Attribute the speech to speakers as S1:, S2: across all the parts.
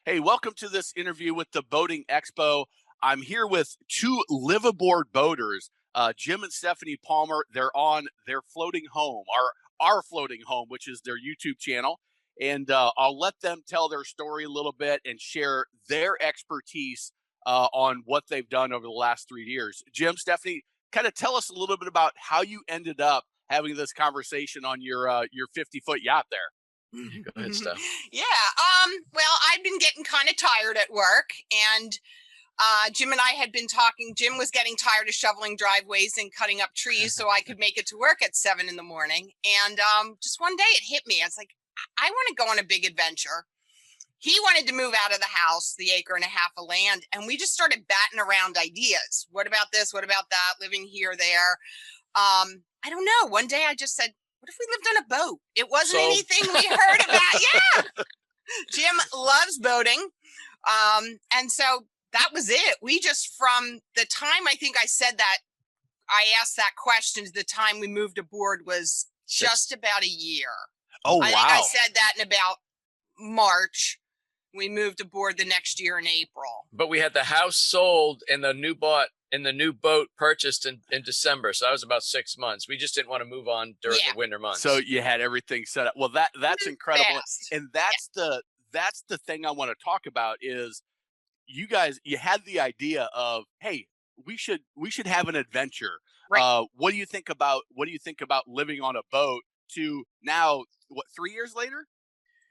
S1: Hey, welcome to this interview with the Boating Expo. I'm here with two liveaboard boaters, Jim and Stephanie Palmer. They're on their floating home, our floating home, which is their YouTube channel. And I'll let them tell their story a little bit and share their expertise on what they've done over the last 3 years. Jim, Stephanie, kind of tell us a little bit about how you ended up having this conversation on your 50-foot yacht there.
S2: Go ahead, Steph.
S3: Yeah. Well, I'd been getting kind of tired at work, and Jim and I had been talking. Jim was getting tired of shoveling driveways and cutting up trees so I could make it to work at 7 in the morning. And just one day it hit me. I was like, I want to go on a big adventure. He wanted to move out of the house, the acre and a half of land, and we just started batting around ideas. What about this? What about that? Living here, there. I don't know. One day I just said, what if we lived on a boat? It wasn't anything we heard about. Yeah. Jim loves boating. And so that was it. We just, from the time I think I said that, I asked that question, to the time we moved aboard was just about a year.
S1: Oh, wow.
S3: I think I said that in about March. We moved aboard the next year in April.
S2: But we had the house sold and the new boat purchased in December. So that was about 6 months. We just didn't want to move on during the winter months.
S1: So you had everything set up. Well, that's incredible.
S3: Fast.
S1: And that's the thing I want to talk about is you guys, you had the idea of, hey, we should have an adventure.
S3: Right.
S1: What do you think about living on a boat to now, what, 3 years later?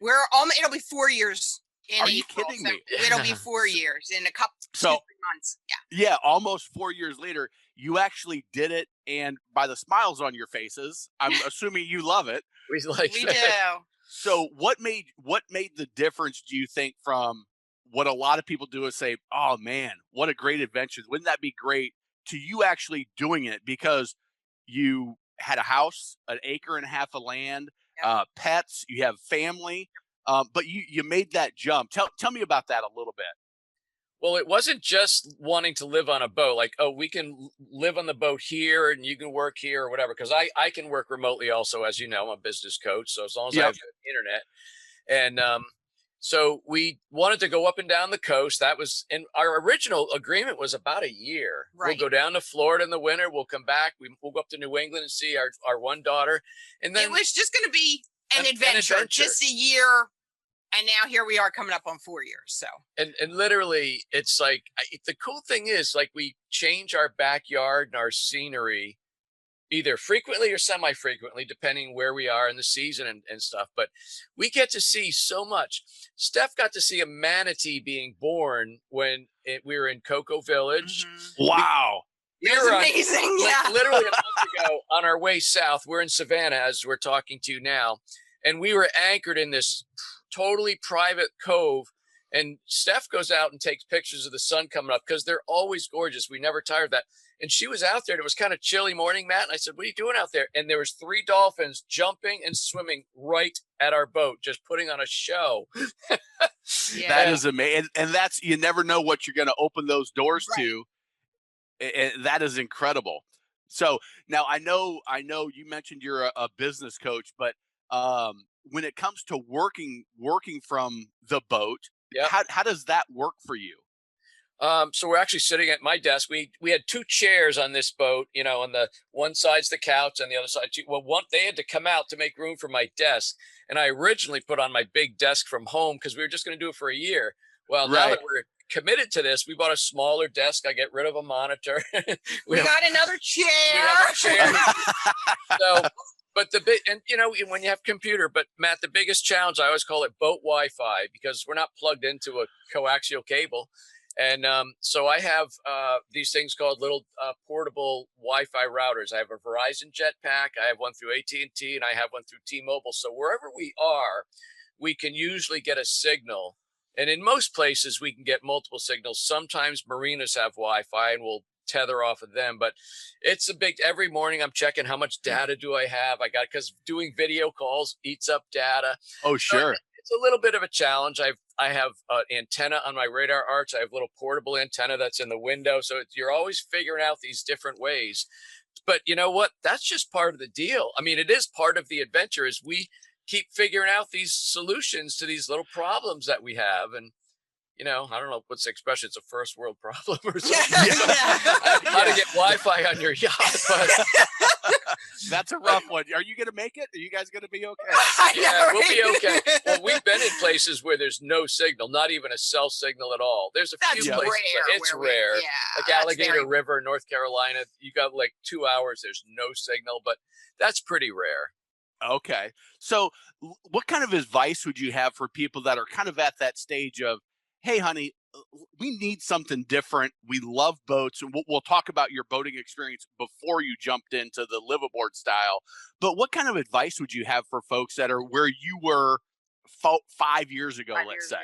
S3: It'll be 4 years.
S1: Are you kidding me?
S3: It'll be 4 years in a couple 2-3 months.
S1: Yeah, almost 4 years later, you actually did it, and by the smiles on your faces, I'm assuming you love it.
S2: We
S3: do.
S1: So what made the difference, do you think, from what a lot of people do is say, oh man, what a great adventure. Wouldn't that be great, to you actually doing it because you had a house, an acre and a half of land, pets, you have family. But you made that jump. Tell me about that a little bit.
S2: Well, it wasn't just wanting to live on a boat, like, oh, we can live on the boat here and you can work here or whatever. Because I can work remotely also, as you know, I'm a business coach. So as long as I have good internet. And so we wanted to go up and down the coast. That was, and our original agreement was about a year.
S3: Right.
S2: We'll go down to Florida in the winter. We'll come back. We'll go up to New England and see our one daughter. And then
S3: it was just going to be an adventure, just a year. And now here we are coming up on 4 years. So,
S2: and literally it's like, the cool thing is, like, we change our backyard and our scenery either frequently or semi-frequently, depending where we are in the season and stuff. But we get to see so much. Steph got to see a manatee being born when we were in Cocoa Village.
S3: Mm-hmm.
S1: Wow.
S3: It was amazing.
S2: Literally a month ago on our way south, we're in Savannah as we're talking to you now. And we were anchored in this totally private cove. And Steph goes out and takes pictures of the sun coming up because they're always gorgeous. We never tire of that. And she was out there and it was kind of chilly morning, Matt. And I said, what are you doing out there? And there was 3 dolphins jumping and swimming right at our boat, just putting on a show.
S1: That is amazing. And that's, you never know what you're going to open those doors to. And that is incredible. So now I know you mentioned you're a business coach, but when it comes to working from the boat, how does that work for you?
S2: So we're actually sitting at my desk. We had 2 chairs on this boat, you know, on the one side's the couch, on the other side, they had to come out to make room for my desk. And I originally put on my big desk from home because we were just going to do it for a year. Well, now that we're committed to this, we bought a smaller desk. I get rid of a monitor.
S3: we got another chair.
S2: We have a chair. So, but and you know, when you have computer, but Matt, the biggest challenge, I always call it boat Wi-Fi, because we're not plugged into a coaxial cable. And so I have these things called little portable Wi-Fi routers. I have a Verizon Jetpack. I have one through AT&T, and I have one through T-Mobile. So wherever we are, we can usually get a signal. And in most places, we can get multiple signals. Sometimes marinas have Wi-Fi, and we'll tether off of them. But it's a big, every morning I'm checking how much data do I have. Because doing video calls eats up data.
S1: Oh, sure.
S2: It's a little bit of a challenge. I have an antenna on my radar arch. I have a little portable antenna that's in the window. So you're always figuring out these different ways. But you know what? That's just part of the deal. I mean, it is part of the adventure, is we keep figuring out these solutions to these little problems that we have. And you know, I don't know what's the expression. It's a first world problem or something.
S3: Yeah.
S2: How to get Wi-Fi on your yacht. But
S1: That's a rough one. Are you going to make it? Are you guys going to be okay?
S3: I know,
S2: yeah, we'll be
S3: right?
S2: okay. Well, we've been in places where there's no signal, not even a cell signal at all. There's a
S3: That's
S2: few
S3: rare.
S2: places, but it's rare.
S3: Yeah,
S2: Like
S3: that's
S2: Alligator
S3: very-
S2: River, North Carolina, you got like 2 hours. There's no signal, but that's pretty rare.
S1: Okay. So what kind of advice would you have for people that are kind of at that stage of, hey, honey, we need something different. We love boats. And we'll talk about your boating experience before you jumped into the liveaboard style. But what kind of advice would you have for folks that are where you were 5 years ago, let's say?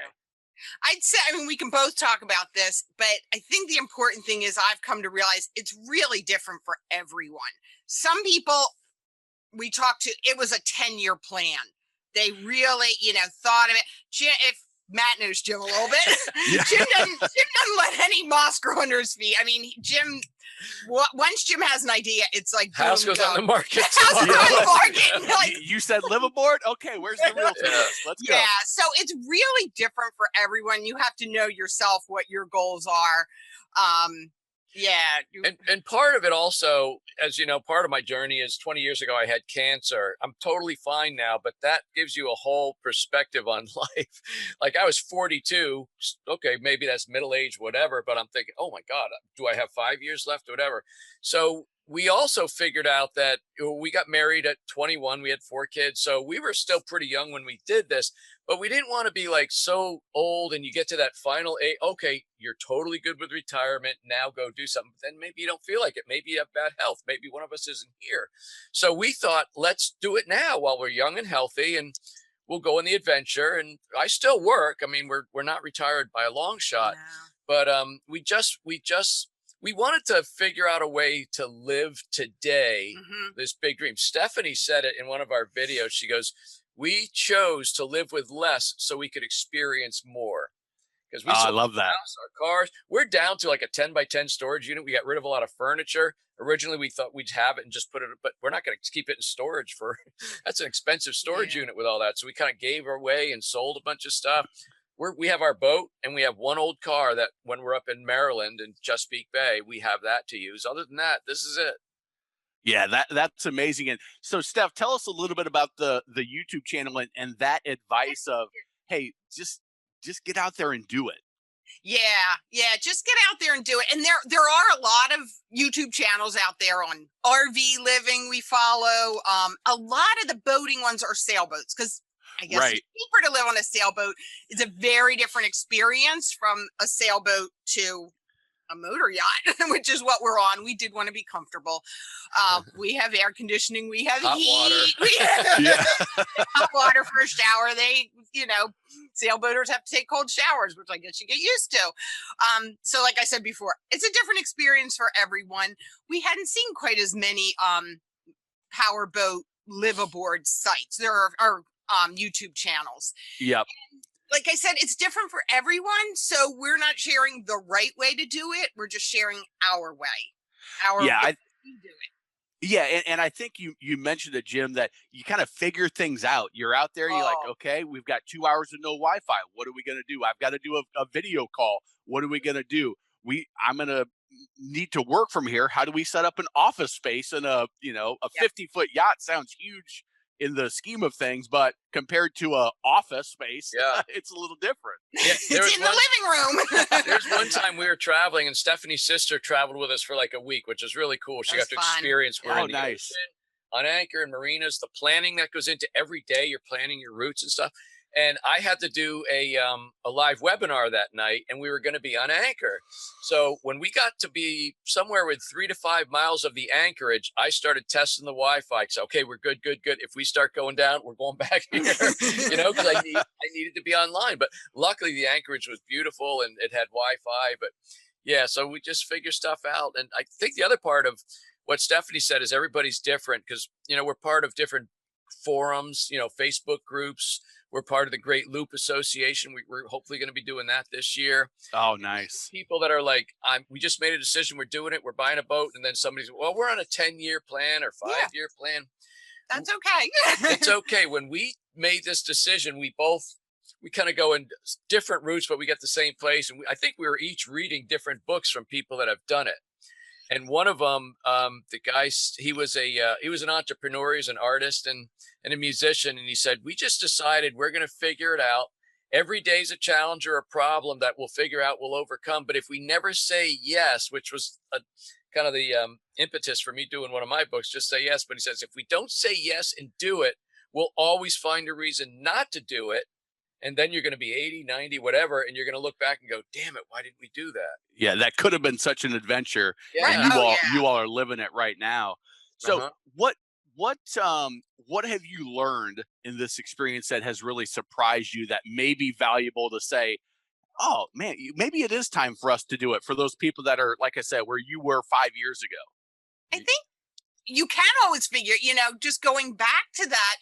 S3: I'd say, I mean, we can both talk about this, but I think the important thing is I've come to realize it's really different for everyone. Some people we talked to, it was a 10-year plan. They really, thought of it. If Matt knows Jim a little bit,
S1: Yeah.
S3: Jim doesn't let any moss grow under his feet. I mean, Jim, once Jim has an idea, it's like,
S2: House goes on the market.
S3: House goes on the market. Like,
S1: You said liveaboard? Okay, where's the real
S2: Yeah.
S1: Let's go.
S3: yeah, so it's really different for everyone. You have to know yourself what your goals are.
S2: And part of it also, as you know, part of my journey is 20 years ago I had cancer. I'm totally fine now, but that gives you a whole perspective on life. Like I was 42. Okay, maybe that's middle age, whatever. But I'm thinking, oh my God, do I have 5 years left or whatever? So we also figured out that we got married at 21. We had 4 kids. So we were still pretty young when we did this, but we didn't want to be like so old and you get to that final age. Okay, you're totally good with retirement. Now go do something. But then maybe you don't feel like it. Maybe you have bad health. Maybe one of us isn't here. So we thought, let's do it now while we're young and healthy and we'll go on the adventure. And I still work. I mean, we're not retired by a long shot, but we wanted to figure out a way to live today, this big dream. Stephanie said it in one of our videos. She goes, we chose to live with less so we could experience more. Because we
S1: I love that.
S2: House, our cars. We're down to like a 10 by 10 storage unit. We got rid of a lot of furniture. Originally, we thought we'd have it and just put it, but we're not going to keep it in storage that's an expensive storage unit with all that. So we kind of gave away and sold a bunch of stuff. We have our boat and we have one old car that when we're up in Maryland and Chesapeake Bay, we have that to use. Other than that, this is it.
S1: Yeah, that's amazing. And so, Steph, tell us a little bit about the YouTube channel and that advice of, hey, just get out there and do it.
S3: Yeah, just get out there and do it. And there are a lot of YouTube channels out there on RV living we follow. A lot of the boating ones are sailboats because I guess it's cheaper to live on a sailboat. It's a very different experience from a sailboat to a motor yacht, which is what we're on. We did want to be comfortable. We have air conditioning. We have
S2: hot
S3: heat.
S2: water.
S3: We have hot water for a shower. Sailboaters have to take cold showers, which I guess you get used to. So like I said before, it's a different experience for everyone. We hadn't seen quite as many powerboat liveaboard sites. There are YouTube channels.
S1: Yep.
S3: Like I said, it's different for everyone. So we're not sharing the right way to do it. We're just sharing our way. Way to do it.
S1: Yeah. And I think you mentioned it, Jim, that you kind of figure things out. You're out there. You're like, okay, we've got 2 hours of no Wi-Fi. What are we going to do? I've got to do a video call. What are we going to do? I'm going to need to work from here. How do we set up an office space? And a 50-foot yacht sounds huge in the scheme of things, but compared to a office space, it's a little different.
S2: Yeah,
S3: it's in the living room.
S2: There's one time we were traveling and Stephanie's sister traveled with us for like a week, which was really cool. She got to experience we're in the ocean, on anchor and marinas, the planning that goes into every day. You're planning your routes and stuff. And I had to do a live webinar that night, and we were going to be on anchor. So when we got to be somewhere with 3 to 5 miles of the anchorage, I started testing the Wi-Fi. So, okay, we're good. If we start going down, we're going back here, because I needed to be online. But luckily, the anchorage was beautiful and it had Wi-Fi. But yeah, so we just figure stuff out. And I think the other part of what Stephanie said is everybody's different because, we're part of different forums, Facebook groups. We're part of the Great Loop Association. We're hopefully going to be doing that this year.
S1: Oh, nice.
S2: People that are like, we just made a decision. We're doing it. We're buying a boat. And then somebody's, well, we're on a 10-year plan or 5-year plan.
S3: That's okay.
S2: It's okay. When we made this decision, we both we kind of go in different routes, but we get the same place. And I think we were each reading different books from people that have done it. And one of them, the guy, he was an entrepreneur, he's an artist and a musician. And he said, we just decided we're going to figure it out. Every day's a challenge or a problem that we'll figure out, we'll overcome. But if we never say yes, which was kind of the impetus for me doing one of my books, just say yes. But he says, if we don't say yes and do it, we'll always find a reason not to do it. And then you're going to be 80, 90, whatever. And you're going to look back and go, damn it, why didn't we do that?
S1: Yeah, that could have been such an adventure.
S2: Yeah.
S1: And you all are living it right now. So what have you learned in this experience that has really surprised you that may be valuable to say, oh man, maybe it is time for us to do it, for those people that are, like I said, where you were 5 years ago?
S3: I think you can always figure, just going back to that,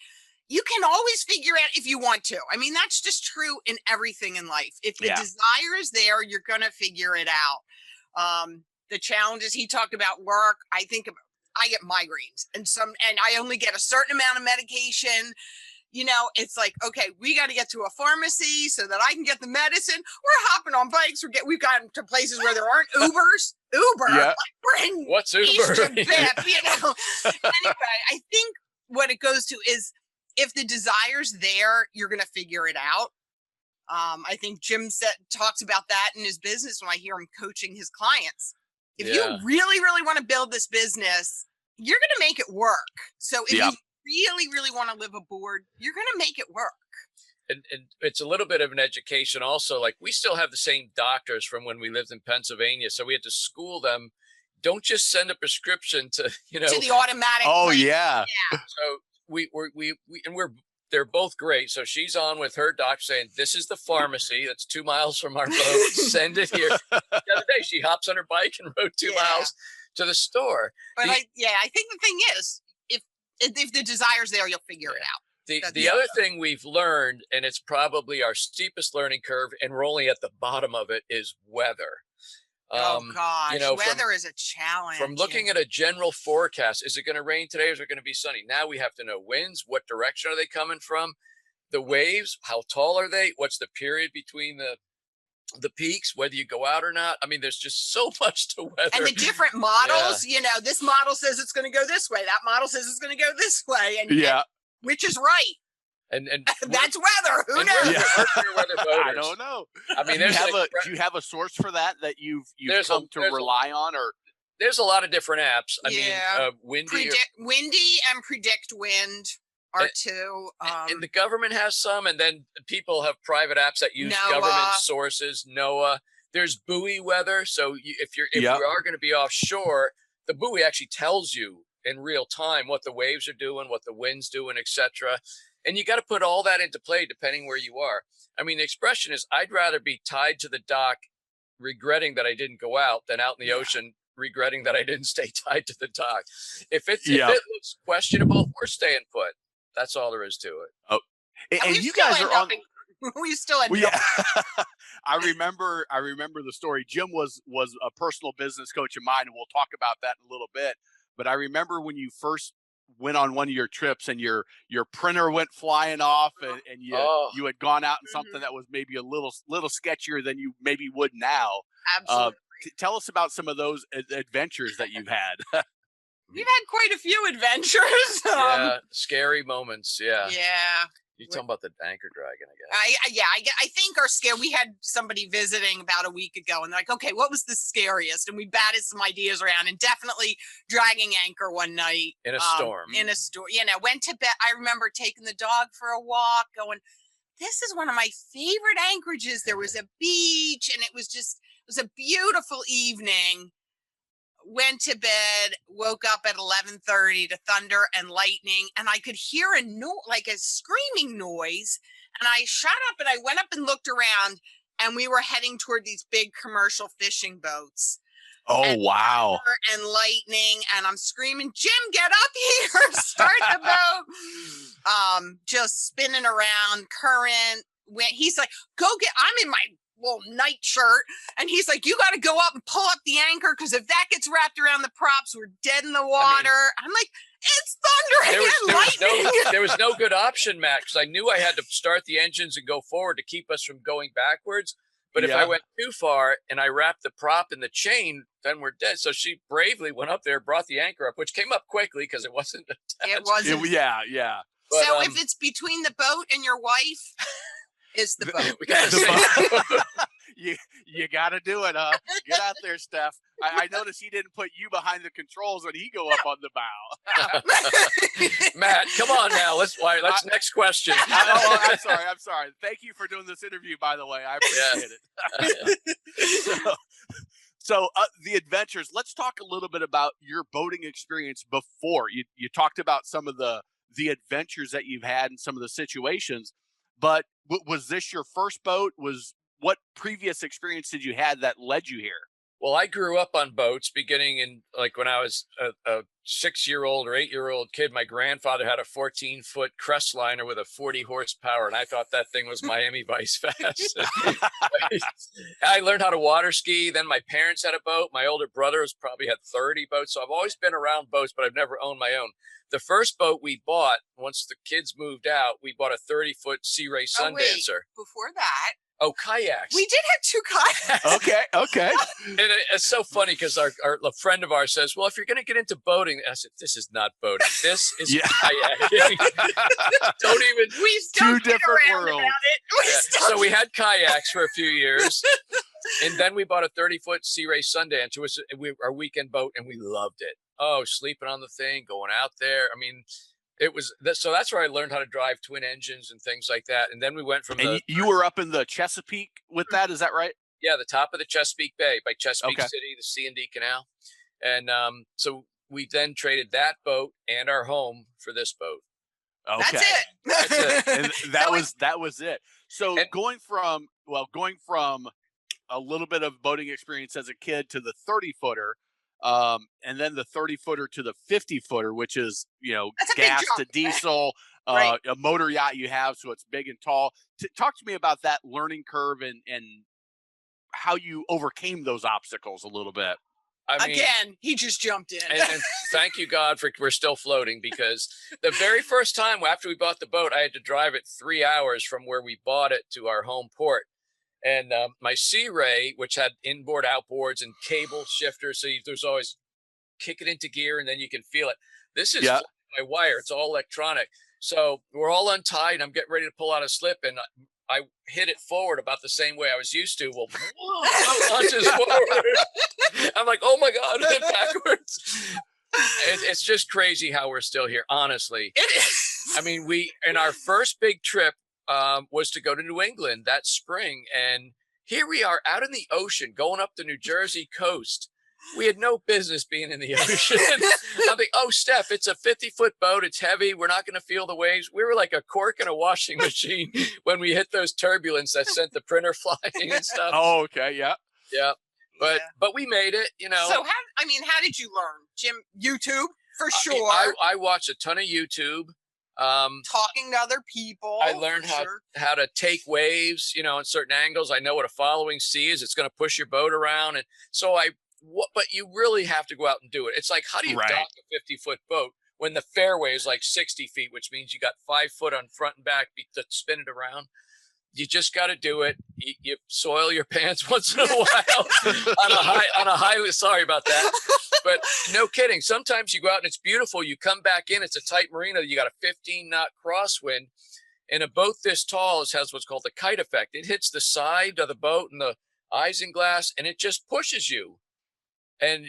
S3: you can always figure out if you want to. I mean, that's just true in everything in life. If the desire is there, you're going to figure it out. The challenges he talked about work, I get migraines and I only get a certain amount of medication. It's like, okay, we got to get to a pharmacy so that I can get the medicine. We're hopping on bikes. We've gotten to places where there aren't Ubers.
S1: Yeah.
S2: What's Uber?
S3: Anyway, I think what it goes to is if the desire's there, you're going to figure it out. I think Jim talks about that in his business when I hear him coaching his clients. If you really, really want to build this business, you're going to make it work. So if you really, really want to live aboard, you're going to make it work.
S2: And it's a little bit of an education also. Like, we still have the same doctors from when we lived in Pennsylvania. So we had to school them. Don't just send a prescription to
S3: the automatic.
S1: Oh,
S3: place.
S1: yeah.
S2: So they're both great. So she's on with her doctor saying, this is the pharmacy that's 2 miles from our boat. Send it here. The other day, she hops on her bike and rode 2 miles to the store.
S3: But I think the thing is, if the desire's there, you'll figure it out.
S2: The other thing we've learned, and it's probably our steepest learning curve, and we're only at the bottom of it, is weather.
S3: Oh gosh, weather is a challenge.
S2: From looking at a general forecast, is it going to rain today or is it going to be sunny? Now we have to know winds, what direction are they coming from, the waves, how tall are they, what's the period between the peaks, whether you go out or not. I mean, there's just so much to weather.
S3: And the different models, this model says it's going to go this way, that model says it's going to go this way, and which is right.
S2: And
S3: that's weather. Who knows?
S2: I
S3: don't
S1: know.
S2: I mean,
S1: do you have a source for that you've come to rely on, or
S2: there's a lot of different apps. I mean, Windy
S3: and Predict Wind are two.
S2: And the government has some, and then people have private apps that use government sources. NOAA. There's buoy weather. So if you are going to be offshore, the buoy actually tells you in real time what the waves are doing, what the wind's doing, etc. And you got to put all that into play depending where you are. I mean, the expression is, I'd rather be tied to the dock regretting that I didn't go out than out in the ocean regretting that I didn't stay tied to the dock. If it looks questionable, we're staying put. That's all there is to it.
S1: Oh, and you guys are on.
S3: We still had
S1: I remember the story. Jim was a personal business coach of mine, and we'll talk about that in a little bit. But I remember when you first went on one of your trips and your printer went flying off, and you had gone out in something that was maybe a little sketchier than you maybe would now.
S3: Absolutely.
S1: Tell us about some of those adventures that you've had.
S3: We've had quite a few adventures.
S2: Scary moments. Yeah. You're talking about the anchor dragon, I guess.
S3: I think our scare. We had somebody visiting about a week ago, and they're like, "Okay, what was the scariest?" And we batted some ideas around, and definitely dragging anchor one night
S2: in a storm.
S3: Went to bed. I remember taking the dog for a walk, going, "This is one of my favorite anchorages." There was a beach, and it was a beautiful evening. Went to bed, woke up at 11:30 to thunder and lightning, and I could hear a screaming noise. And I shot up and I went up and looked around, and we were heading toward these big commercial fishing boats.
S1: Oh, wow.
S3: And lightning, and I'm screaming, "Jim, get up here, start the boat." Just spinning around, current. He's like, I'm in my little night shirt, and he's like, "You got to go up and pull up the anchor, because if that gets wrapped around the props, we're dead in the water." I'm like, It's thundering and lightning.
S2: There was no good option, Matt, because I knew I had to start the engines and go forward to keep us from going backwards. But if I went too far and I wrapped the prop in the chain, then we're dead. So she bravely went up there, brought the anchor up, which came up quickly because it wasn't attached.
S3: It wasn't.
S1: Yeah.
S2: But,
S3: so if it's between the boat and your wife, it's the boat.
S2: We gotta say,
S1: you got to do it, huh? Get out there, Steph. I noticed he didn't put you behind the controls when he go up on the bow.
S2: Matt, come on now. Let's next question.
S1: I'm sorry. Thank you for doing this interview, by the way. I appreciate it. So the adventures. Let's talk a little bit about your boating experience before. You talked about some of the adventures that you've had and some of the situations, but was this your first boat? What previous experience did you have that led you here?
S2: Well, I grew up on boats beginning in like when I was a 6-year-old or 8-year-old kid. My grandfather had a 14-foot Crest liner with a 40 horsepower, and I thought that thing was Miami Vice fast. I learned how to water ski. Then my parents had a boat. My older brothers probably had 30 boats. So I've always been around boats, but I've never owned my own. The first boat we bought, once the kids moved out, we bought a 30-foot Sea Ray Sundancer.
S3: Before that.
S2: Oh, kayaks.
S3: We did have 2 kayaks.
S1: Okay.
S2: And it's so funny because a friend of ours says, well, if you're going to get into boating, I said, this is not boating. This is kayaking. Don't even.
S3: We still
S1: 2 different worlds.
S2: So we had kayaks for a few years. And then we bought a 30-foot Sea Ray Sundancer. It was our weekend boat, and we loved it. Oh, sleeping on the thing, going out there. I mean, so that's where I learned how to drive twin engines and things like that. And then we went from
S1: you were up in the Chesapeake with that, is that right?
S2: Yeah, the top of the Chesapeake Bay by Chesapeake City, the C&D Canal. And so we then traded that boat and our home for this boat.
S1: Okay.
S3: That's it.
S1: And that was it. So going from a little bit of boating experience as a kid to the 30-footer, and then the 30-footer to the 50-footer, which is, gas to diesel,
S3: right.
S1: A motor yacht you have, so it's big and tall. Talk to me about that learning curve and how you overcame those obstacles a little bit.
S3: Again, he just jumped in.
S2: And thank you, God, we're still floating, because the very first time after we bought the boat, I had to drive it 3 hours from where we bought it to our home port. And my Sea Ray, which had inboard, outboards, and cable shifters, so there's always kick it into gear, and then you can feel it. This is my wire; it's all electronic. So we're all untied. I'm getting ready to pull out a slip, and I hit it forward about the same way I was used to. Well, launches forward. I'm like, oh my God, it hit backwards. It's just crazy how we're still here. Honestly,
S3: it is.
S2: I mean, in our first big trip. Was to go to New England that spring. And here we are out in the ocean going up the New Jersey coast. We had no business being in the ocean. I'm like, oh, Steph, it's a 50-foot boat. It's heavy. We're not going to feel the waves. We were like a cork in a washing machine when we hit those turbulence that sent the printer flying and stuff.
S1: Oh, okay. Yeah.
S2: But we made it,
S3: So how did you learn, Jim? YouTube for sure.
S2: I watched a ton of YouTube.
S3: Talking to other people.
S2: I learned how to take waves, in certain angles. I know what a following sea is. It's going to push your boat around. And so but you really have to go out and do it. It's like, how do you dock a 50-foot boat when the fairway is like 60 feet, which means you got 5 foot on front and back to spin it around. You just got to do it. You soil your pants once in a while on a highway. Sorry about that. But no kidding. Sometimes you go out and it's beautiful. You come back in. It's a tight marina. You got a 15-knot crosswind. And a boat this tall has what's called the kite effect. It hits the side of the boat and the isinglass, and it just pushes you. And,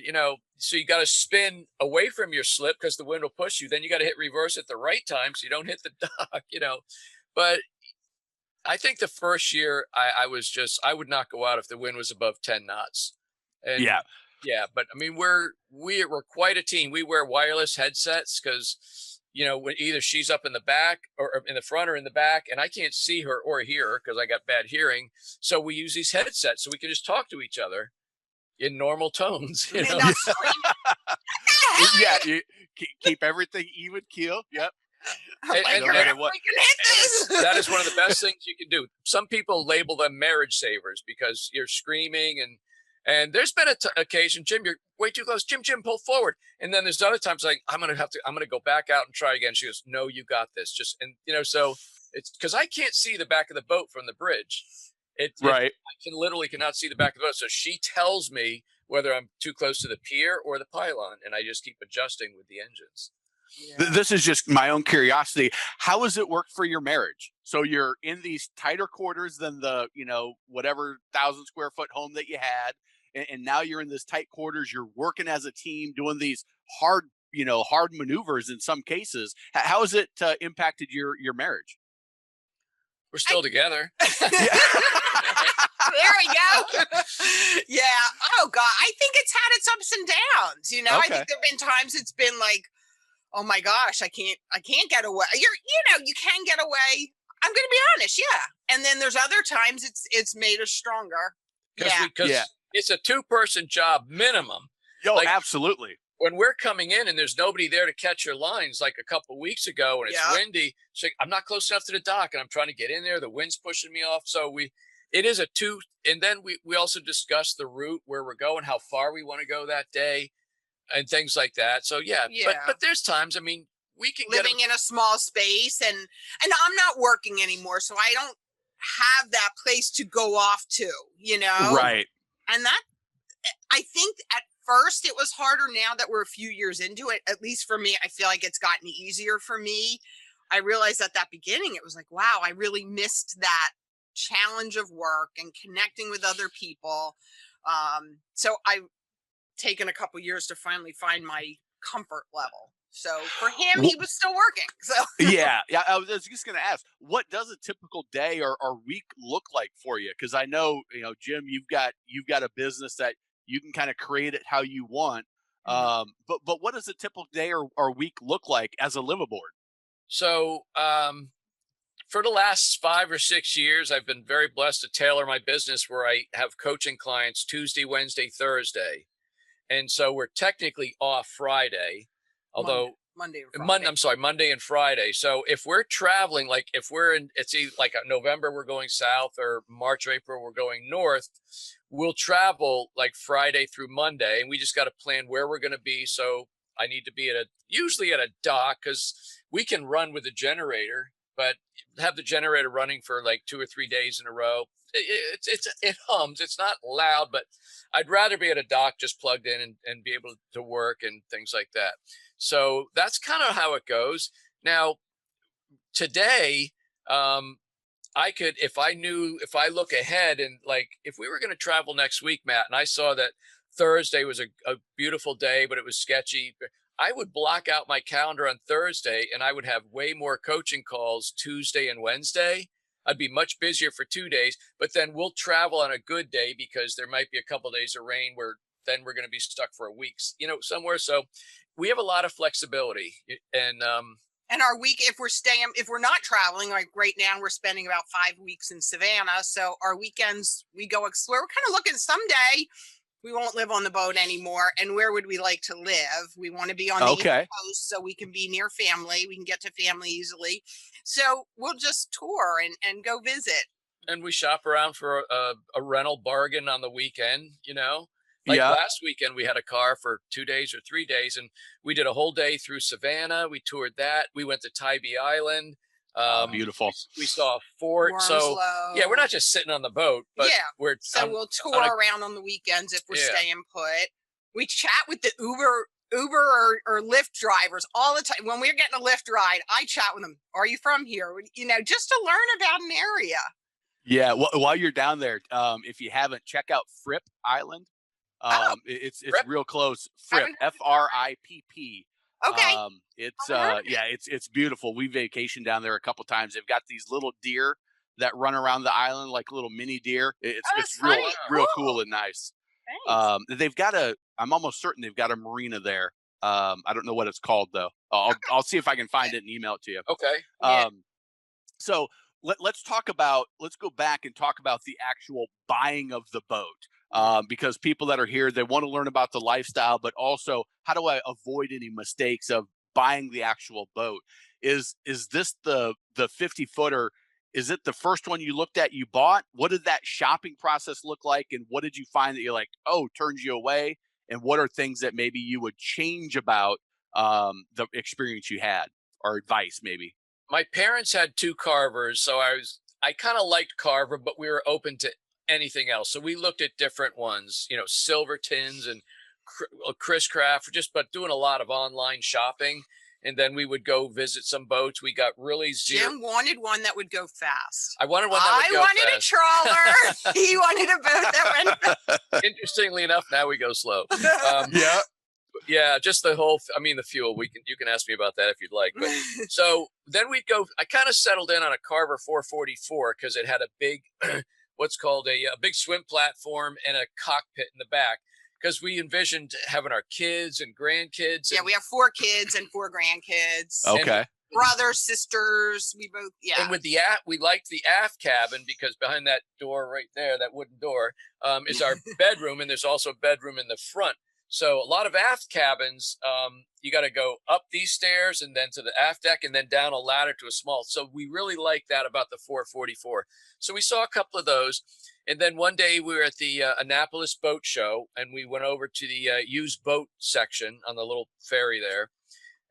S2: so you got to spin away from your slip because the wind will push you. Then you got to hit reverse at the right time so you don't hit the dock, But I think the first year I would not go out if the wind was above 10 knots. And yeah. But I mean, we're quite a team. We wear wireless headsets because, when either she's up in the back or in the front or in the back, and I can't see her or hear her because I got bad hearing. So we use these headsets so we can just talk to each other in normal tones.
S3: You
S1: keep everything even keel. Yep.
S2: And that is one of the best things you can do. Some people label them marriage savers because you're screaming And there's been occasion, Jim, you're way too close. Jim, pull forward. And then there's other times like, I'm going to go back out and try again. She goes, no, you got this. Just, and you know, so it's because I can't see the back of the boat from the bridge. I cannot see the back of the boat. So she tells me whether I'm too close to the pier or the pylon, and I just keep adjusting with the engines.
S1: Yeah. This is just my own curiosity. How has it worked for your marriage? So you're in these tighter quarters than the, whatever 1,000 square foot home that you had. And now you're in this tight quarters. You're working as a team, doing these hard maneuvers in some cases. How has it impacted your marriage?
S2: We're still together.
S3: There we go. Yeah. Oh God. I think it's had its ups and downs.
S1: Okay.
S3: I think there've been times it's been like, oh my gosh, I can't get away. You can get away. I'm going to be honest. Yeah. And then there's other times it's made us stronger.
S2: Because it's a 2-person job minimum.
S1: Absolutely.
S2: When we're coming in and there's nobody there to catch your lines, like a couple of weeks ago, and it's windy, so I'm not close enough to the dock, and I'm trying to get in there. The wind's pushing me off. So it is a 2. And then we also discuss the route, where we're going, how far we want to go that day, and things like that. So but there's times, I mean, we can
S3: living in a small space, and I'm not working anymore, so I don't have that place to go off to,
S1: Right.
S3: And that, I think at first it was harder. Now that we're a few years into it, at least for me, I feel like it's gotten easier for me. I realized at that beginning, it was like, wow, I really missed that challenge of work and connecting with other people. So I've taken a couple years to finally find my comfort level. So for him, he was still working. So
S1: yeah. I was just going to ask, what does a typical day or week look like for you? Because I know, Jim, you've got a business that you can kind of create it how you want. But what does a typical day or week look like as a liveaboard?
S2: So for the last 5 or 6 years, I've been very blessed to tailor my business where I have coaching clients Tuesday, Wednesday, Thursday. And so we're technically off Friday, although
S3: Monday
S2: and Friday. So if we're traveling, like if we're in, it's either like November, we're going south, or March or April, we're going north, we'll travel like Friday through Monday, and we just got to plan where we're going to be. So I need to be usually at a dock, because we can run with a generator, but have the generator running for like 2 or 3 days in a row. It hums. It's not loud, but I'd rather be at a dock just plugged in and be able to work and things like that. So that's kind of how it goes. Now, today, I could, if I look ahead and like, if we were going to travel next week, Matt, and I saw that Thursday was a beautiful day, but it was sketchy, I would block out my calendar on Thursday, and I would have way more coaching calls Tuesday and Wednesday. I'd be much busier for 2 days, but then we'll travel on a good day, because there might be a couple of days of rain where then we're going to be stuck for a week, somewhere. So we have a lot of flexibility, and
S3: our week, if we're not traveling, like right now, we're spending about 5 weeks in Savannah. So our weekends, we go explore. We're kind of looking someday. We won't live on the boat anymore. And where would we like to live? We want to be on the East Coast, so we can be near family. We can get to family easily. So we'll just tour and go visit.
S2: And we shop around for a rental bargain on the weekend, Last weekend, we had a car for 2 days or 3 days, and we did a whole day through Savannah. We toured that. We went to Tybee Island.
S1: Beautiful.
S2: We saw a fort. So we're not just sitting on the boat, but we'll
S3: tour around on the weekends if we're staying put. We chat with the Uber or Lyft drivers all the time. When we're getting a Lyft ride, I chat with them. Are you from here? Just to learn about an area.
S1: Yeah. While you're down there, if you haven't, check out Fripp Island. It's real close. Fripp, Fripp.
S3: Okay.
S1: It's beautiful. We vacationed down there a couple times. They've got these little deer that run around the island like little mini deer. It's real cool and nice. They've got I'm almost certain they've got a marina there. I don't know what it's called though. I'll see if I can find it and email it to you.
S2: Okay.
S1: So let's go back and talk about the actual buying of the boat. Because people that are here, they want to learn about the lifestyle, but also how do I avoid any mistakes of buying the actual boat? Is this the 50 footer? is it the first one you looked at, you bought? What did that shopping process look like? And what did you find that you're like, oh, turns you away? And what are things that maybe you would change about the experience you had, or advice maybe?
S2: My parents had 2 Carvers, so I kind of liked Carver, but we were open to anything else. So we looked at different ones, Silver Tins and Chris Craft, but doing a lot of online shopping. And then we would go visit some boats. We got really
S3: Jim wanted one that would go fast.
S2: I wanted one that would go fast.
S3: I wanted a trawler. He wanted a boat that went fast.
S2: Interestingly enough, now we go slow.
S1: Yeah.
S2: Yeah, just the fuel. You can ask me about that if you'd like. But so then I kind of settled in on a Carver 444 because it had a big, what's called a big swim platform and a cockpit in the back. Because we envisioned having our kids and grandkids.
S3: Yeah, we have 4 kids and 4 grandkids.
S1: Okay.
S3: Brothers, sisters, we both, yeah.
S2: And with we liked the aft cabin because behind that door right there, that wooden door, is our bedroom. And there's also a bedroom in the front. So a lot of aft cabins, you got to go up these stairs and then to the aft deck and then down a ladder to a small. So we really like that about the 444. So we saw a couple of those. And then one day we were at the Annapolis Boat Show and we went over to the used boat section on the little ferry there.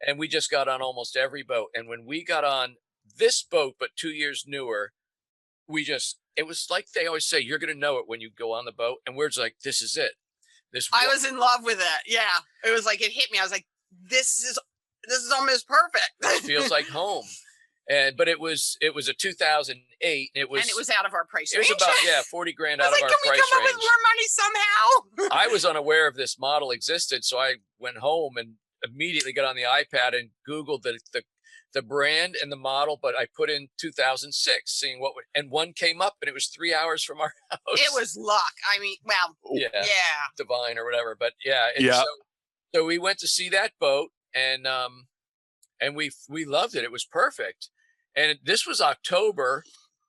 S2: And we just got on almost every boat. And when we got on this boat, but 2 years newer, it was like they always say, you're going to know it when you go on the boat. And we're just like, this is it.
S3: I was in love with it. Yeah. It was like, it hit me. I was like, this is almost perfect.
S2: It feels like home. But it was a 2008. And it was
S3: out of our price range.
S2: It was about, $40,000 out of our price range.
S3: Can we come up with more money somehow?
S2: I was unaware of this model existed. So I went home and immediately got on the iPad and Googled the brand and the model, but I put in 2006, seeing and one came up and it was 3 hours from our house.
S3: It was luck. I mean, well, yeah.
S2: Divine or whatever. But yeah. So we went to see that boat and we loved it. It was perfect. And this was October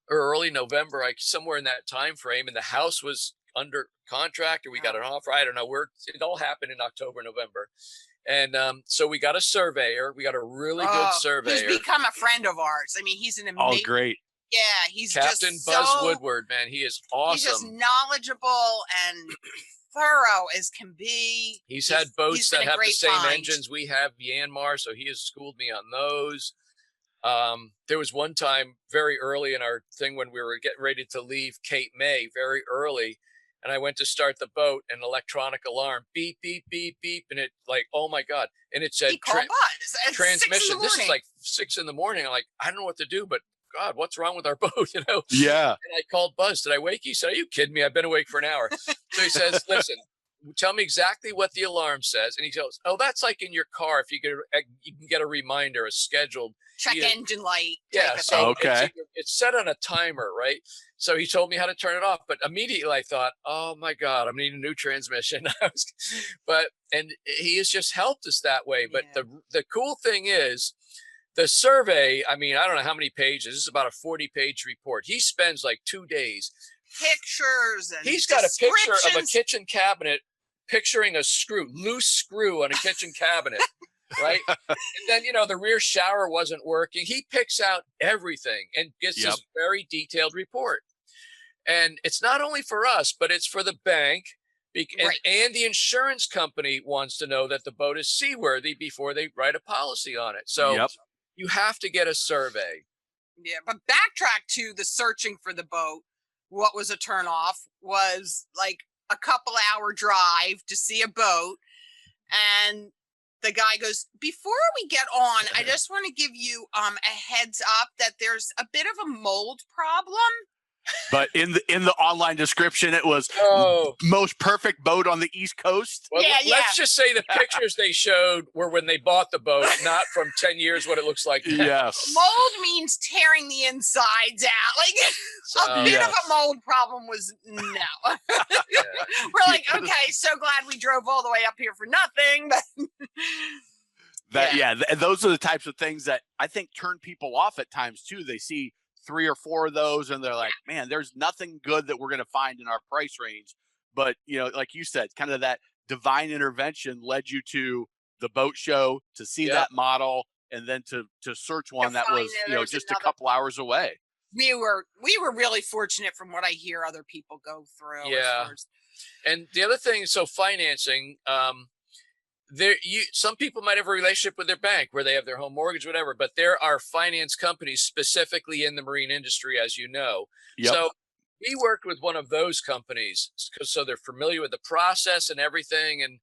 S2: or early November, somewhere in that time frame. And the house was under contract or we got an offer. I don't know it all happened in October, November. And so we got a surveyor. We got a really good surveyor.
S3: He's become a friend of ours. I mean, he's an amazing.
S1: Oh, great.
S3: Yeah, he's
S2: Captain
S3: just
S2: Buzz Woodward, man. He is awesome.
S3: He's just knowledgeable and thorough as can be.
S2: He's had boats that have the same
S3: find.
S2: engines we have, Yanmar, so he has schooled me on those. There was one time very early in our thing when we were getting ready to leave Cape May, very early. And I went to start the boat, and electronic alarm, beep, beep, beep, beep. And it all my God. And it said transmission. This is like 6 in the morning. I'm like, I don't know what to do, but God, what's wrong with our boat?
S1: Yeah.
S2: And I called Buzz. Did I wake you? He said, are you kidding me? I've been awake for an hour. So he says, listen, tell me exactly what the alarm says. And he goes, oh, that's like in your car. If you can get a reminder, a scheduled
S3: check engine light.
S2: Yeah. So
S1: okay.
S2: It's set on a timer, right? So he told me how to turn it off, but immediately I thought, oh my God, I'm needing a new transmission. And he has just helped us that way. But the cool thing is the survey, I mean, I don't know how many pages. This is about a 40-page report. He spends like 2 days.
S3: Pictures and
S2: he's got a picture of a kitchen cabinet picturing a loose screw on a kitchen cabinet. Right. And then, the rear shower wasn't working. He picks out everything and gets this very detailed report. And it's not only for us, but it's for the bank. And the insurance company wants to know that the boat is seaworthy before they write a policy on it. So you have to get a survey.
S3: Yeah. But backtrack to the searching for the boat. What was a turnoff was like a couple hour drive to see a boat. And the guy goes, before we get on, I just want to give you a heads up that there's a bit of a mold problem.
S1: But in the online description, it was most perfect boat on the East Coast.
S2: Well, let's just say the pictures they showed were when they bought the boat, not from 10 years what it looks like now.
S1: Yes.
S3: Mold means tearing the insides out. Like a bit of a mold problem was no. We're like, okay, so glad we drove all the way up here for nothing. But
S1: those are the types of things that I think turn people off at times too. They see 3 or 4 of those and they're like, man, there's nothing good that we're going to find in our price range. But, like you said, kind of that divine intervention led you to the boat show to see that model and then to search one that was, just a couple hours away.
S3: we were really fortunate from what I hear other people go through.
S2: Yeah. And the other thing, so financing, some people might have a relationship with their bank where they have their home mortgage, whatever, but there are finance companies specifically in the marine industry, as you know.
S1: Yep.
S2: So we worked with one of those companies, so they're familiar with the process and everything. And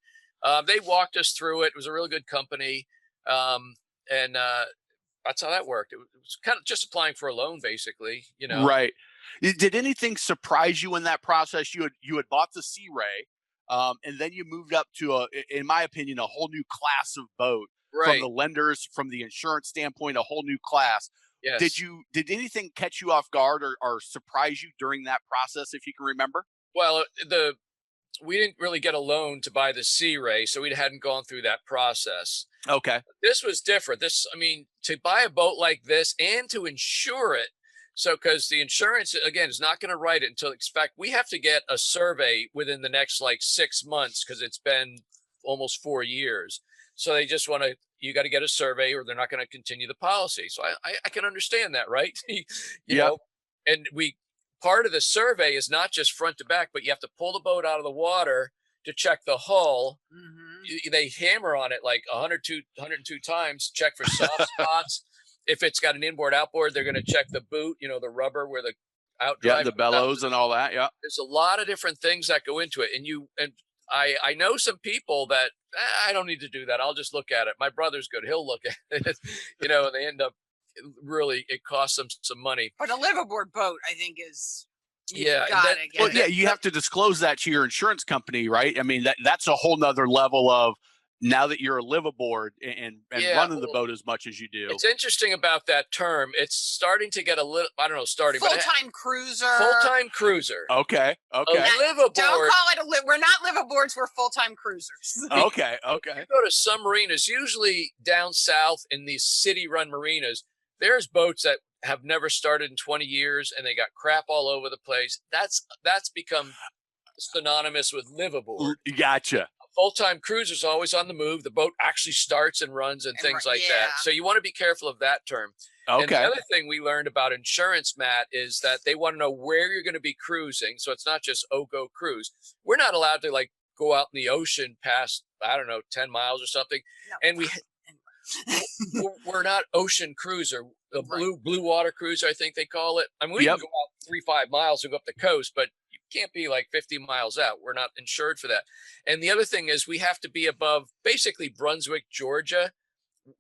S2: they walked us through it. It was a really good company. And that's how that worked. It was kind of just applying for a loan, basically, you know.
S1: Right. Did anything surprise you in that process? You had bought the Sea Ray, and then you moved up to in my opinion, a whole new class of boat. From the lenders, from the insurance standpoint, a whole new class.
S2: Yes.
S1: Did anything catch you off guard or surprise you during that process, if you can remember?
S2: Well, we didn't really get a loan to buy the Sea Ray, so we hadn't gone through that process.
S1: Okay.
S2: This was different. I mean, to buy a boat like this and to insure it. So, because the insurance, again, is not going to write it until, in fact, we have to get a survey within the next like 6 months because it's been almost 4 years. So they just you got to get a survey or they're not going to continue the policy. So I can understand that, right? you know, and part of the survey is not just front to back, but you have to pull the boat out of the water to check the hull. Mm-hmm. They hammer on it like 102 times, check for soft spots. If it's got an inboard outboard, they're going to check the boot, you know, the rubber where the outdrive.
S1: The bellows and all that. Yeah.
S2: There's a lot of different things that go into it. And I know some people that I don't need to do that. I'll just look at it. My brother's good. He'll look at it, you know, and they end up it costs them some money.
S3: But a liveaboard boat, I think, is
S2: you
S1: have to disclose that to your insurance company, right? I mean, that's a whole nother level of now that you're a liveaboard and running the boat as much as you do.
S2: It's interesting about that term. It's starting to get a little, I don't know,
S3: full-time cruiser.
S2: Full-time cruiser.
S1: Okay.
S2: A liveaboard.
S3: Don't call it we're not liveaboards, we're full-time cruisers.
S1: Okay.
S2: You go to some marinas, usually down south in these city-run marinas, there's boats that have never started in 20 years and they got crap all over the place. That's become synonymous with liveaboard.
S1: Gotcha.
S2: Full-time cruiser's always on the move. The boat actually starts and runs and things like that. So you want to be careful of that term.
S1: Okay.
S2: And the other thing we learned about insurance, Matt, is that they want to know where you're going to be cruising. So it's not just, go cruise. We're not allowed to like go out in the ocean past, 10 miles or something. No. And we're not ocean cruiser, the blue water cruiser, I think they call it. I mean, we can go out 3-5 miles and go up the coast, but you can't be like 50 miles out. We're not insured for that. And the other thing is we have to be above basically Brunswick, Georgia,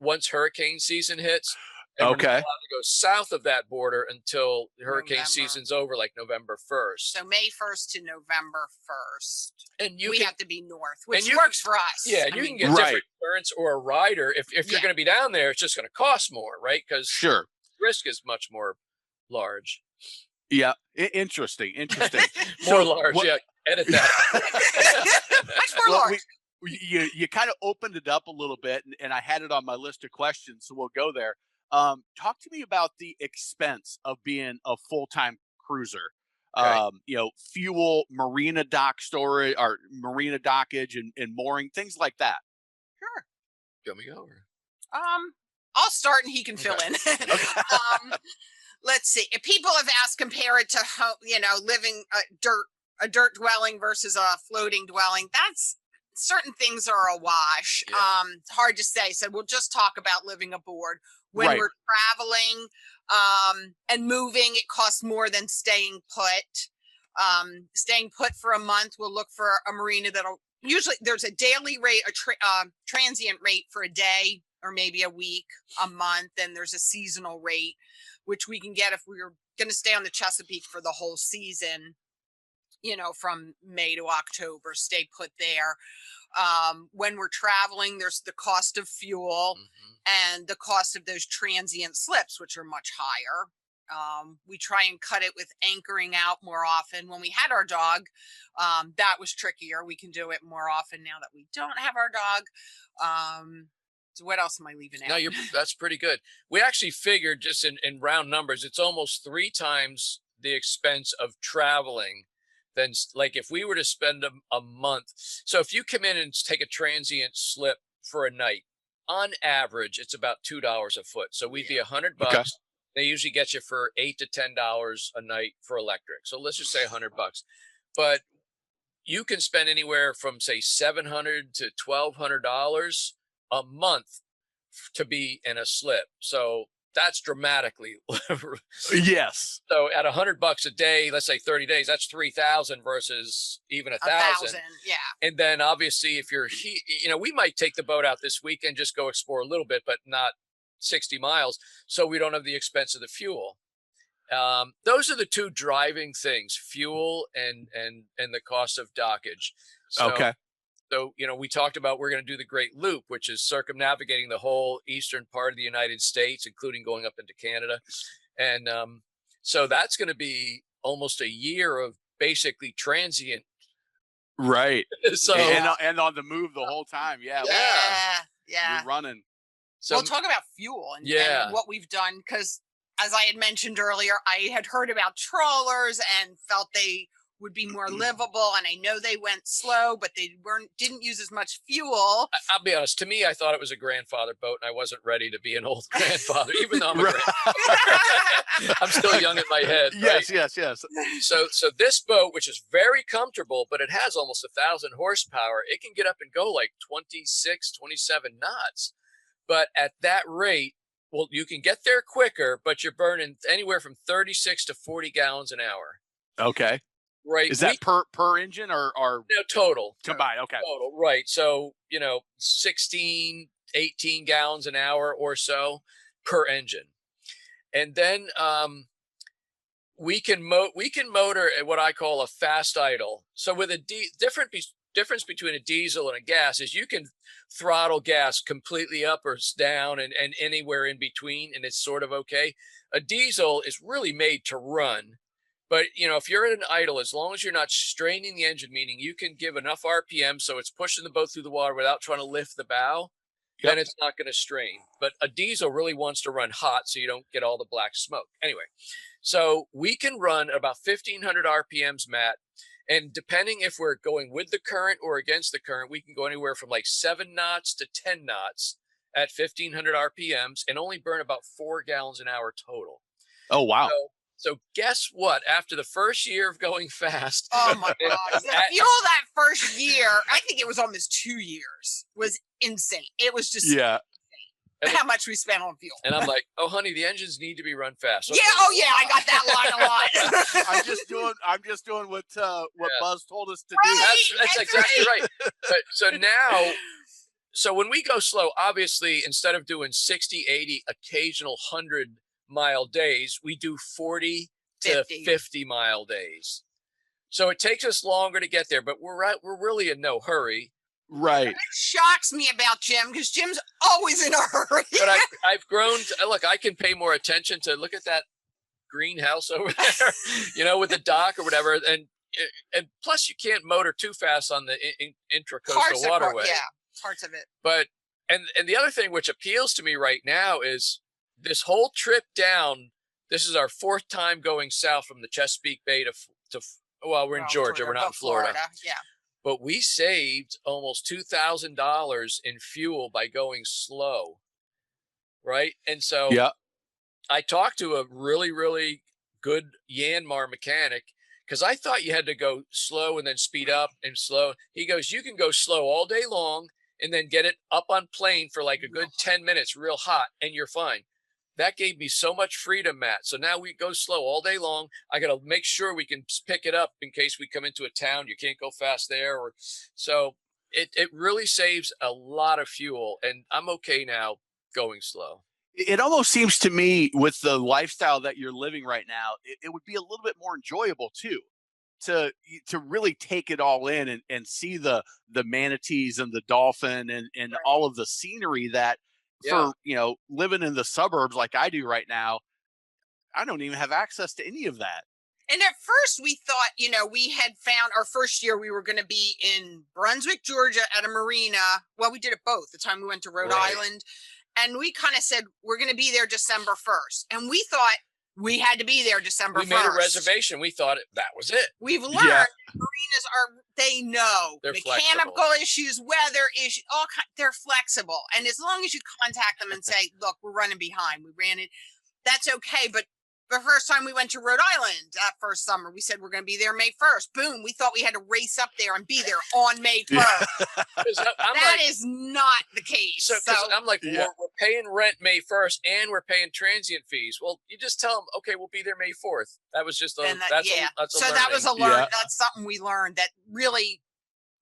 S2: once hurricane season hits. And we're not allowed to go south of that border until the hurricane season's over, like November 1st.
S3: So May 1st to November 1st.
S2: And
S3: we have to be north, which works for us.
S2: Yeah, and you can get different insurance or a rider. If you're going to be down there, it's just going to cost more, right? Because risk is much more large.
S1: Yeah, interesting.
S2: More large, edit that.
S3: Much more large.
S1: You kind of opened it up a little bit, and I had it on my list of questions, so we'll go there. Talk to me about the expense of being a full-time cruiser. Fuel, marina dock storage, or marina dockage and mooring, things like that.
S3: Sure.
S2: Go me over.
S3: I'll start and he can fill in. Let's see. If people have asked, compare it to living a dirt dwelling versus a floating dwelling. That's certain things are a wash. Yeah. It's hard to say. So we'll just talk about living aboard. When we're traveling and moving, it costs more than staying put. Staying put for a month, we'll look for a marina that'll usually there's a daily rate, a transient rate for a day or maybe a week, a month, and there's a seasonal rate, which we can get if we were going to stay on the Chesapeake for the whole season, from May to October, stay put there. When we're traveling, there's the cost of fuel and the cost of those transient slips, which are much higher. We try and cut it with anchoring out more often. When we had our dog, that was trickier. We can do it more often now that we don't have our dog. So what else am I leaving out?
S2: No, that's pretty good. We actually figured just in round numbers, it's almost 3 times the expense of traveling than like if we were to spend a month. So if you come in and take a transient slip for a night, on average, it's about $2 a foot. So we'd be $100. They usually get you for $8 to $10 a night for electric. So let's just say $100. But you can spend anywhere from say $700 to $1,200 a month to be in a slip. So that's dramatically.
S1: Yes.
S2: So at $100 a day, let's say 30 days, that's 3,000 versus even 1,000.
S3: Yeah.
S2: And then obviously if you're, we might take the boat out this weekend, just go explore a little bit, but not 60 miles. So we don't have the expense of the fuel. Those are the two driving things, fuel and the cost of dockage. So,
S1: Okay.
S2: So, we talked about we're going to do the Great Loop, which is circumnavigating the whole eastern part of the United States, including going up into Canada. And so that's going to be almost a year of basically transient.
S1: Right.
S2: So
S1: and on the move the whole time. Yeah.
S3: Yeah.
S1: You're running.
S2: So
S3: we'll talk about fuel and what we've done, because as I had mentioned earlier, I had heard about trawlers and felt they would be more livable, and I know they went slow, but they didn't use as much fuel.
S2: I'll be honest, to me, I thought it was a grandfather boat, and I wasn't ready to be an old grandfather, even though I'm a grandfather. I'm still young in my head.
S1: Yes,
S2: right?
S1: yes.
S2: So this boat, which is very comfortable, but it has almost 1,000 horsepower, it can get up and go like 26, 27 knots. But at that rate, well, you can get there quicker, but you're burning anywhere from 36 to 40 gallons an hour.
S1: Okay.
S2: Right.
S1: Is that per engine or
S2: no, total?
S1: Combined. Okay.
S2: Total. Right. So, 16, 18 gallons an hour or so per engine. And then we can motor at what I call a fast idle. So with a difference between a diesel and a gas is you can throttle gas completely up or down and anywhere in between, and it's sort of okay. A diesel is really made to run. But, if you're at an idle, as long as you're not straining the engine, meaning you can give enough RPM so it's pushing the boat through the water without trying to lift the bow, then it's not going to strain. But a diesel really wants to run hot so you don't get all the black smoke. Anyway, so we can run about 1,500 RPMs, Matt. And depending if we're going with the current or against the current, we can go anywhere from like 7 knots to 10 knots at 1,500 RPMs and only burn about 4 gallons an hour total.
S1: Oh, wow.
S2: So guess what? After the first year of going fast.
S3: Oh, my God. The fuel that first year, I think it was almost 2 years, was insane. It was just insane how much we spent on fuel.
S2: And I'm like, oh, honey, the engines need to be run fast. Okay.
S3: Yeah. Oh, yeah. I got that line a lot.
S1: I'm just doing what Buzz told us to
S3: do.
S2: That's exactly right. But so when we go slow, obviously, instead of doing 60, 80, occasional 100-mile days, we do 40 to 50-mile days. So it takes us longer to get there, but we're really in no hurry.
S1: Right.
S3: It shocks me about Jim, because Jim's always in a hurry.
S2: But I've grown to, look, I can pay more attention to, look at that greenhouse over there, with the dock or whatever. And plus you can't motor too fast on the intracoastal waterway.
S3: Parts of it.
S2: But, and the other thing which appeals to me right now is this whole trip down. This is our 4th time going south from the Chesapeake Bay to we're in Georgia. We're not in Florida.
S3: Yeah.
S2: But we saved almost $2,000 in fuel by going slow. Right. And so I talked to a really, really good Yanmar mechanic, because I thought you had to go slow and then speed up and slow. He goes, you can go slow all day long and then get it up on plane for like a good 10 minutes, real hot, and you're fine. That gave me so much freedom, Matt. So now we go slow all day long. I got to make sure we can pick it up in case we come into a town. You can't go fast there. So it really saves a lot of fuel, and I'm okay now going slow.
S1: It almost seems to me, with the lifestyle that you're living right now, it would be a little bit more enjoyable too, to really take it all in and see the manatees and the dolphin and all of the scenery that, for living in the suburbs like I do right now, I don't even have access to any of that.
S3: And at first we thought, we had found our first year we were going to be in Brunswick, Georgia at a marina. Well, we did it both. The time we went to Rhode Island, and we kind of said, we're going to be there December 1st. And we thought we had to be there December 1st.
S2: We made a reservation. We thought that was it.
S3: We've learned marinas they know
S2: they're
S3: mechanical
S2: flexible.
S3: Issues, weather issues, they're flexible. And as long as you contact them and say, look, we're running behind, we ran it. that's okay. But the first time we went to Rhode Island that first summer, we said we're going to be there May 1st. Boom. We thought we had to race up there and be there on May 1st. That is not the case.
S2: So I'm like, we're paying rent May 1st and we're paying transient fees. Well, you just tell them, okay, we'll be there May 4th. That was just
S3: that was a learn. Yeah. That's something we learned that really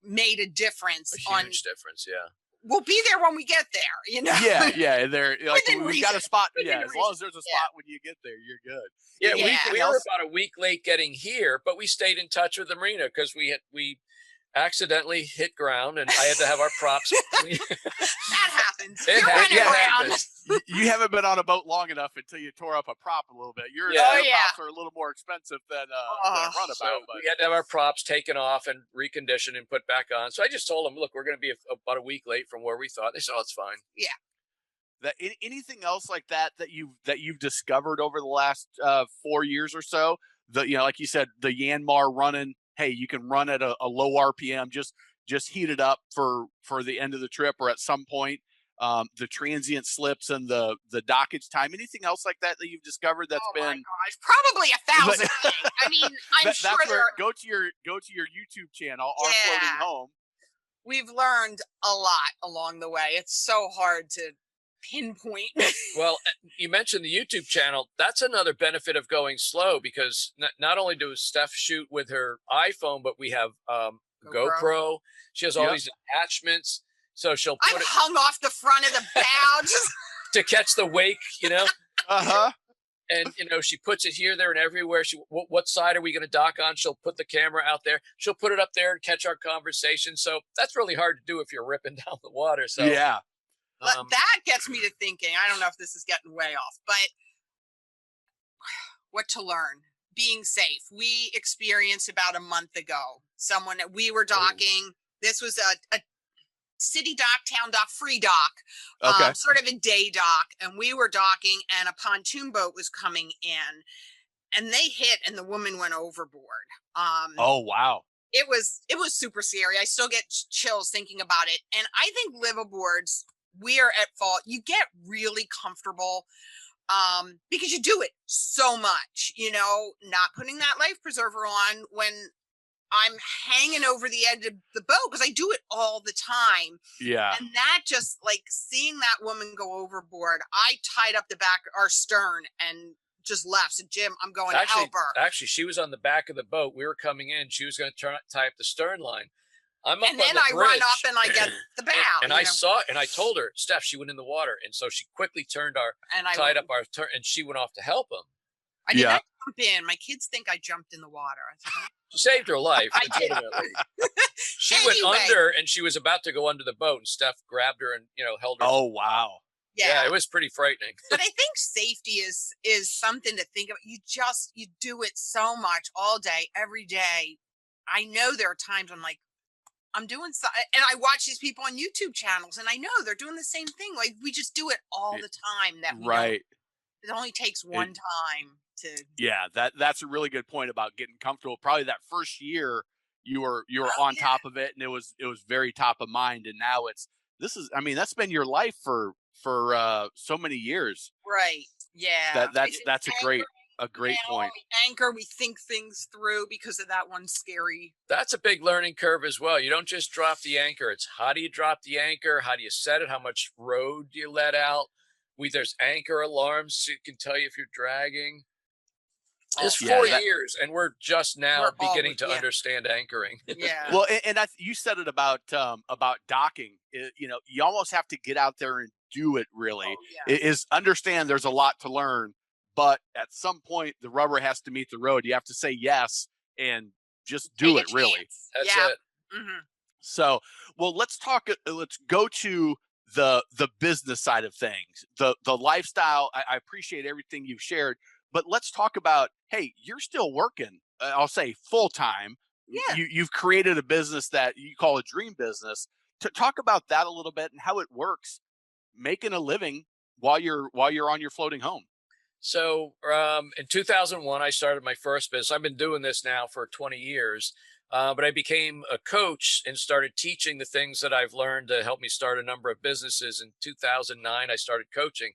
S3: made a difference.
S2: A huge difference. Yeah.
S3: We'll be there when we get there, you know?
S1: Yeah. They're like, we've got a spot.
S3: Within
S1: As long as there's a spot when you get there, you're good.
S2: Yeah, we were about a week late getting here, but we stayed in touch with the marina because we accidentally hit ground and I had to have our props.
S3: That happens.
S2: It happens.
S1: You haven't been on a boat long enough until you tore up a prop a little bit. Your props are a little more expensive than a runabout.
S2: So we had to have our props taken off and reconditioned and put back on. So I just told them, look, we're going to be about a week late from where we thought. They said, oh, it's fine.
S3: Yeah.
S1: That anything else like that you've discovered over the last 4 years or so? Like you said, the Yanmar running. Hey, you can run at a low RPM. Just heat it up for the end of the trip or at some point. The transient slips and the dockage time. Anything else like that you've discovered that's been?
S3: My gosh, probably 1,000 things. I mean, I'm sure
S1: that's where go to your YouTube channel, Our Floating Home.
S3: We've learned a lot along the way. It's so hard to pinpoint.
S2: Well, you mentioned the YouTube channel. That's another benefit of going slow because not only does Steph shoot with her iPhone, but we have GoPro. She has all these attachments. So she'll put it
S3: hung off the front of the bow
S2: to catch the wake, you know?
S1: Uh-huh.
S2: And, she puts it here, there, and everywhere. What side are we going to dock on? She'll put the camera out there. She'll put it up there and catch our conversation. So that's really hard to do if you're ripping down the water. So
S1: yeah.
S3: That gets me to thinking, I don't know if this is getting way off, but what to learn. Being safe. We experienced about a month ago, we were docking. This was a city dock, town dock, free dock, sort of a day dock. And we were docking and a pontoon boat was coming in and they hit and the woman went overboard.
S1: Oh, wow.
S3: It was super scary. I still get chills thinking about it. And I think liveaboards, we are at fault. You get really comfortable because you do it so much, not putting that life preserver on when I'm hanging over the edge of the boat because I do it all the time.
S1: Yeah.
S3: And that just like seeing that woman go overboard, I tied up the back, our stern and just left. So Jim, I'm going to help her.
S2: Actually, she was on the back of the boat. We were coming in. She was going to tie up the stern line. I'm up
S3: and then I run up and I get the bow.
S2: And I saw it and I told her, Steph, she went in the water. And so she quickly tied up our turn and she went off to help him.
S3: I did not jump in. My kids think I jumped in the water.
S2: She saved her life. Legitimately. She went under and she was about to go under the boat and Steph grabbed her and, held her.
S1: Oh, wow.
S2: Yeah, it was pretty frightening.
S3: But I think safety is something to think about. You do it so much all day, every day. I know there are times I'm like, I'm doing so, and I watch these people on YouTube channels and I know they're doing the same thing. Like we just do it all the time it only takes one time to.
S1: Yeah. That's a really good point about getting comfortable. Probably that first year you were on top of it and it was very top of mind. And now that's been your life for so many years.
S3: Right. Yeah.
S1: That's a great point.
S3: We anchor, we think things through because of that one scary.
S2: That's a big learning curve as well. You don't just drop the anchor. It's how do you drop the anchor? How do you set it? How much road do you let out? There's anchor alarms so it can tell you if you're dragging. It's 4 years, and we're just now beginning to understand anchoring.
S3: Yeah.
S1: Well, and you said it about docking. You almost have to get out there and do it. Really, is understand there's a lot to learn, but at some point the rubber has to meet the road. You have to say yes and just do it. Really,
S2: that's it.
S3: Mm-hmm.
S1: So, well, let's talk. Let's go to the business side of things, the lifestyle. I appreciate everything you've shared. But let's talk about, hey, you're still working, I'll say full time.
S3: Yeah.
S1: You've created a business that you call a dream business. To talk about that a little bit and how it works, making a living while you're on your floating home.
S2: So in 2001, I started my first business. I've been doing this now for 20 years, but I became a coach and started teaching the things that I've learned to help me start a number of businesses. In 2009, I started coaching.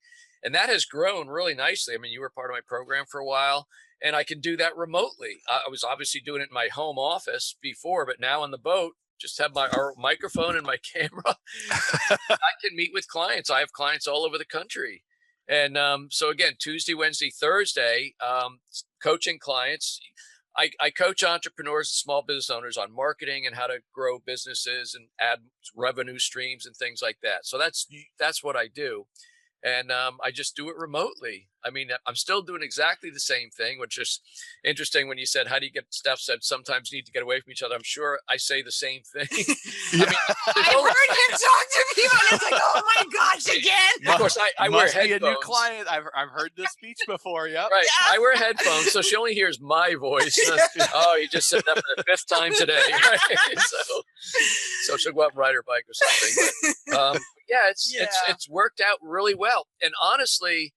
S2: And that has grown really nicely. I mean, you were part of my program for a while, and I can do that remotely. I was obviously doing it in my home office before, but now on the boat, just have our microphone and my camera. I can meet with clients. I have clients all over the country. And so again, Tuesday, Wednesday, Thursday, coaching clients. I coach entrepreneurs and small business owners on marketing and how to grow businesses and add revenue streams and things like that. So that's what I do. And I just do it remotely. I mean, I'm still doing exactly the same thing, which is interesting when you said, how do you get, Steph said, sometimes you need to get away from each other. I'm sure I say the same thing.
S1: Yeah.
S2: I mean,
S3: I heard him talk to people and it's like, oh my gosh, again.
S2: of course, I wear headphones.
S1: Be a new client. I've heard this speech before. Yep.
S2: Right.
S3: Yeah.
S2: I wear headphones, so she only hears my voice. Oh, you just said that for the 5th time today. Right? So she'll go out and ride her bike or something. But, yeah, it's worked out really well. And honestly,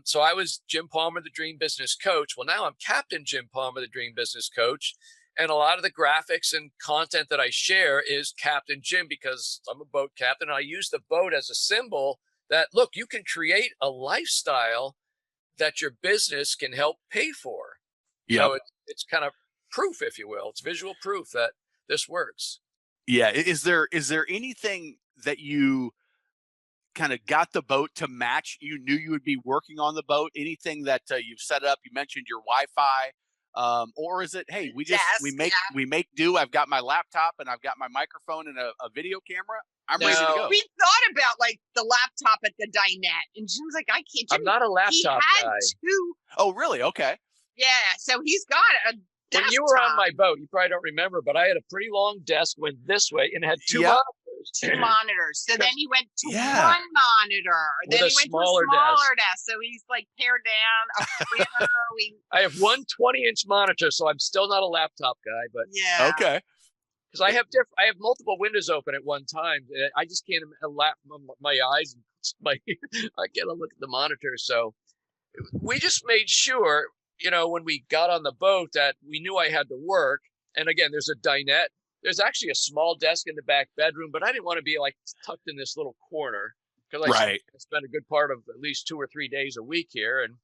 S2: so I was Jim Palmer, the Dream Business Coach. Well, now I'm Captain Jim Palmer, the Dream Business Coach. And a lot of the graphics and content that I share is Captain Jim, because I'm a boat captain. And I use the boat as a symbol that, look, you can create a lifestyle that your business can help pay for.
S1: Yeah.
S2: So it's kind of proof, if you will. It's visual proof that this works.
S1: Yeah. Is there anything that you kind of got the boat to match? You knew you would be working on the boat? Anything that you've set up? You mentioned your Wi-Fi, or is it, hey, we make do? I've got my laptop and I've got my microphone and a video camera. I'm ready to go.
S3: We thought about like the laptop at the dinette, and Jim's like, I can't.
S2: I'm not a laptop
S3: he had
S2: guy.
S3: 2.
S1: Oh, really? Okay.
S3: Yeah, so he's got a desktop.
S2: When you were on my boat, you probably don't remember, but I had a pretty long desk, went this way, and it had 2 monitors.
S3: 2 monitors. So then he went to 1 monitor.
S2: With
S3: then he
S2: a
S3: went to a
S2: smaller
S3: smaller desk. So he's like pared down a printer.
S2: I have one 20-inch monitor, so I'm still not a laptop guy, but
S3: yeah.
S1: Okay.
S2: because I have multiple windows open at one time. I just can't my eyes. I can't look at the monitor. So we just made sure, when we got on the boat, that we knew I had to work. And again, there's a dinette. There's actually a small desk in the back bedroom, but I didn't want to be like tucked in this little corner because I spend a good part of at least 2 or 3 days a week here. And,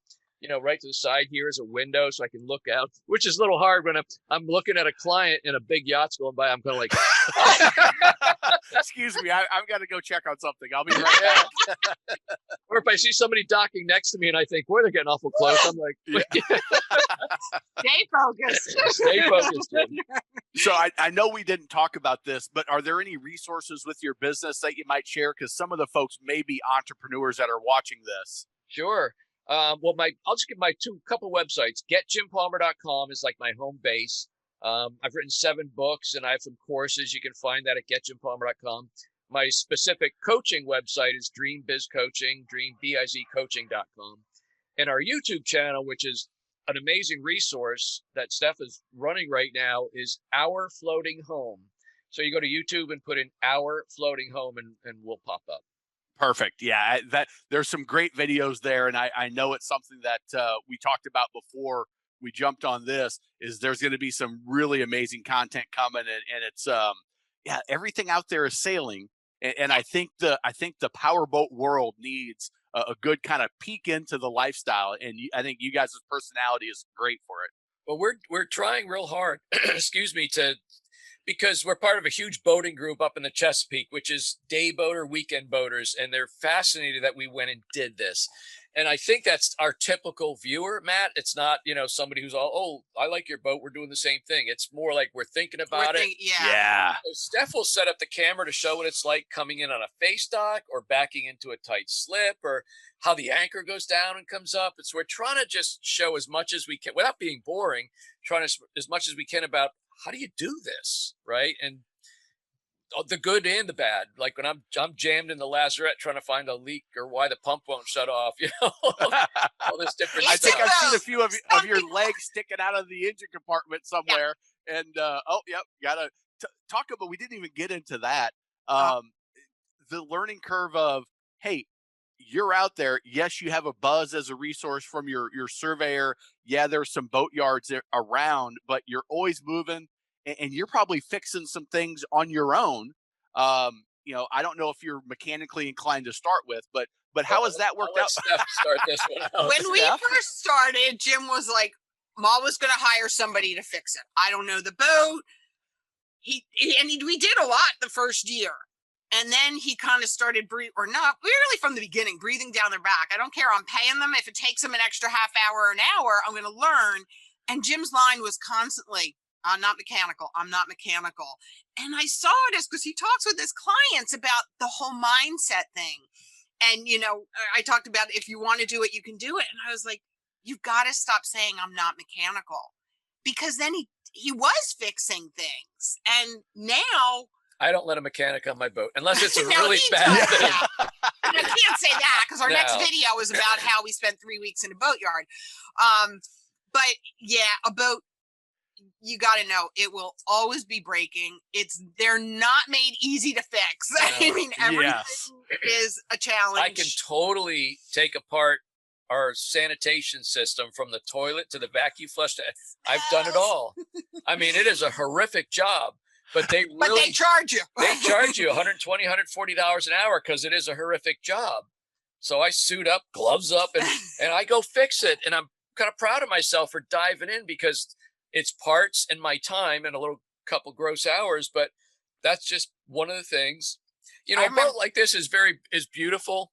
S2: right to the side here is a window so I can look out, which is a little hard when I'm looking at a client in a big yacht's going by. I'm kind of like,
S1: excuse me, I've got to go check on something. I'll be right back.
S2: Or if I see somebody docking next to me and I think, boy, they're getting awful close, I'm like,
S3: Stay focused.
S2: Stay focused.
S1: So I know we didn't talk about this, but are there any resources with your business that you might share? Because some of the folks may be entrepreneurs that are watching this.
S2: Sure. I'll just give my couple websites. GetJimPalmer.com is like my home base. I've written 7 books and I have some courses. You can find that at GetJimPalmer.com. My specific coaching website is Dream Biz Coaching, DreamBizCoaching.com. And our YouTube channel, which is an amazing resource that Steph is running right now, is Our Floating Home. So you go to YouTube and put in Our Floating Home and we'll pop up.
S1: Perfect. Yeah, there's some great videos there. And I know it's something that we talked about before we jumped on this, is there's going to be some really amazing content coming. And it's, everything out there is sailing. And I think the powerboat world needs a good kind of peek into the lifestyle. And I think you guys' personality is great for it.
S2: Well, we're trying real hard, excuse me, because we're part of a huge boating group up in the Chesapeake, which is day boater, weekend boaters. And they're fascinated that we went and did this. And I think that's our typical viewer, Matt. It's not, somebody who's all, oh, I like your boat, we're doing the same thing. It's more like we're thinking about it.
S1: Yeah.
S2: So Steph will set up the camera to show what it's like coming in on a face dock or backing into a tight slip, or how the anchor goes down and comes up. We're trying to just show as much as we can without being boring, as much as we can about how do you do this, right? And the good and the bad. Like when I'm jammed in the lazarette trying to find a leak or why the pump won't shut off, all this different
S1: I
S2: stuff.
S1: think I've seen a few of your legs sticking out of the engine compartment somewhere. Yeah. And gotta talk about. We didn't even get into that. The learning curve of, hey, you're out there. Yes, you have a buzz as a resource from your surveyor. Yeah, there's some boat yards around, but you're always moving. And you're probably fixing some things on your own. I don't know if you're mechanically inclined to start with, but But how has that worked
S2: I'll
S1: out?
S2: let Steph start this one out.
S3: When we
S1: Steph?
S3: first started, Jim was like, Ma was going to hire somebody to fix it. I don't know the boat. We did a lot the first year. And then he kind of started really from the beginning, breathing down their back. I don't care. I'm paying them. If it takes them an extra half hour or an hour, I'm going to learn. And Jim's line was constantly, I'm not mechanical. I'm not mechanical. And I saw it as because he talks with his clients about the whole mindset thing. And, you know, I talked about if you want to do it, you can do it. And I was like, you've got to stop saying I'm not mechanical, because then he was fixing things. And now
S2: I don't let a mechanic on my boat unless it's a
S3: No,
S2: really
S3: he
S2: bad
S3: does.
S2: thing.
S3: I can't say that because our next
S2: No.
S3: video is about how we spent 3 weeks in a boatyard. But yeah, a boat, you got to know it will always be breaking. They're not made easy to fix. I mean, everything is a challenge.
S2: I can totally take apart our sanitation system from the toilet to the vacuum flush. I've done it all. I mean, it is a horrific job, but they
S3: charge you.
S2: they charge you $120, $140 an hour because it is a horrific job. So I suit up, gloves up, and I go fix it. And I'm kind of proud of myself for diving in because it's parts and my time and a little couple gross hours, but that's just one of the things. You know, a boat like this is beautiful.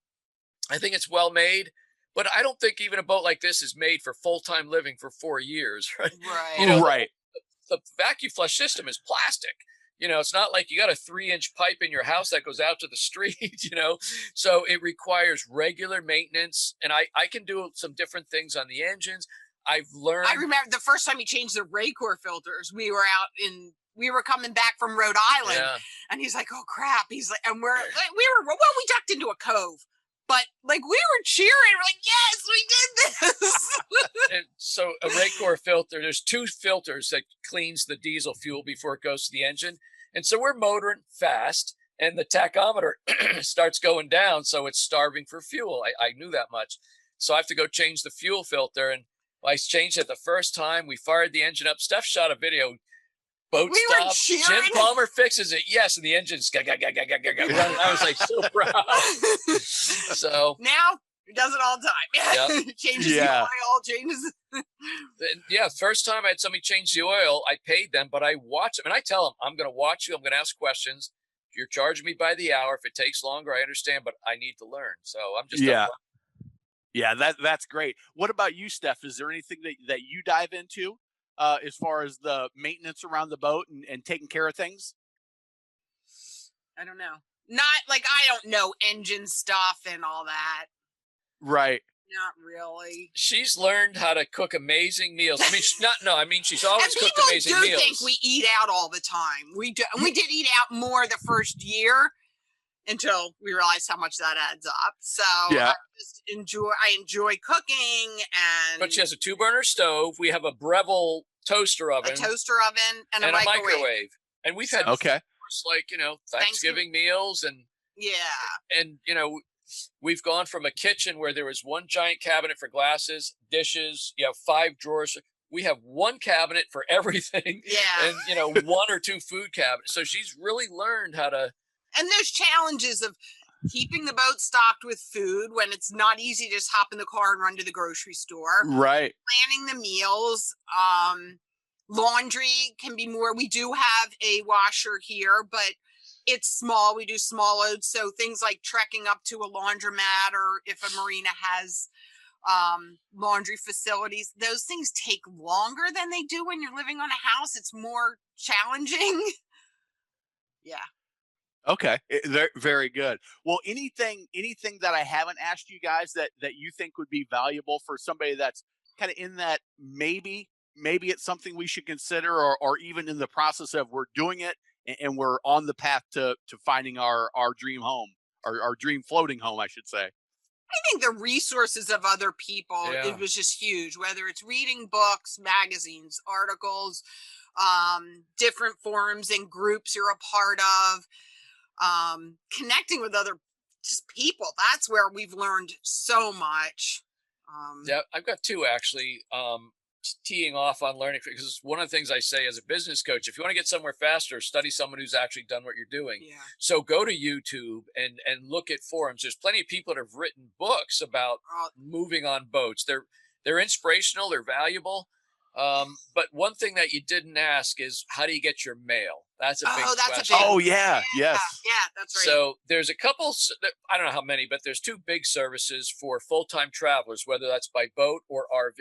S2: I think it's well made, but I don't think even a boat like this is made for full-time living for 4 years, right?
S3: Right.
S2: You know,
S1: Right.
S2: The vacuum flush system is plastic. You know, it's not like you got a 3-inch pipe in your house that goes out to the street, you know, so it requires regular maintenance. And I can do some different things on the engines. I've learned.
S3: I remember the first time he changed the Raycor filters. We were coming back from Rhode Island, and he's like, "Oh crap!" He's like, and we ducked into a cove, but like we were cheering. We're like, "Yes, we did this!"
S2: And so a Raycor filter, there's 2 filters that cleans the diesel fuel before it goes to the engine, and so we're motoring fast, and the tachometer starts going down, so it's starving for fuel. I knew that much, so I have to go change the fuel filter, and I changed it the first time. We fired the engine up. Steph shot a video. Boat stop. Jim Palmer fixes it. Yes, and the engine's I was like so proud. So
S3: now he does it all the time.
S2: Yep.
S3: Changes the oil, changes.
S2: Yeah, first time I had somebody change the oil, I paid them, but I watch them and I tell them, I'm going to watch you. I'm going to ask questions. You're charging me by the hour. If it takes longer, I understand, but I need to learn. So I'm just
S1: Yeah, that's great. What about you, Steph? Is there anything that you dive into as far as the maintenance around the boat and taking care of things?
S3: I don't know. Not like I don't know engine stuff and all that.
S1: Right.
S3: Not really.
S2: She's learned how to cook amazing meals. I mean, she's always cooked amazing meals.
S3: People do think we eat out all the time. We do, and we did eat out more the first year until we realized how much that adds up. So I enjoy cooking.
S2: But she has a 2-burner stove. We have a Breville toaster oven.
S3: And a microwave.
S2: And we've had like, you know, Thanksgiving meals and you know, we've gone from a kitchen where there was 1 giant cabinet for glasses, dishes, you have 5 drawers. We have 1 cabinet for everything. Yeah. And, you know, 1 or 2 food cabinets. So she's really learned how to.
S3: And there's challenges of keeping the boat stocked with food when it's not easy to just hop in the car and run to the grocery store.
S1: Right.
S3: Planning the meals. Laundry can be more. We do have a washer here, but it's small. We do small loads. So things like trekking up to a laundromat, or if a marina has laundry facilities, those things take longer than they do when you're living on a house. It's more challenging. Yeah.
S1: Okay. Very good. Well, anything that I haven't asked you guys that you think would be valuable for somebody that's kind of in that maybe it's something we should consider, or even in the process of we're doing it and we're on the path to finding our dream home, our dream floating home, I should say.
S3: I think the resources of other people, it was just huge, whether it's reading books, magazines, articles, different forums and groups you're a part of, connecting with other just people. That's where we've learned so much.
S2: Yeah, I've got 2 actually. teeing off on learning, because one of the things I say as a business coach, if you want to get somewhere faster, study someone who's actually done what you're doing.
S3: Yeah.
S2: So go to YouTube and look at forums. There's plenty of people that have written books about moving on boats. They're inspirational, they're valuable. But one thing that you didn't ask is, how do you get your mail? That's a big question.
S1: Oh yeah, yes.
S3: Yeah, that's right.
S2: So there's a couple, I don't know how many, but there's 2 big services for full-time travelers, whether that's by boat or RV.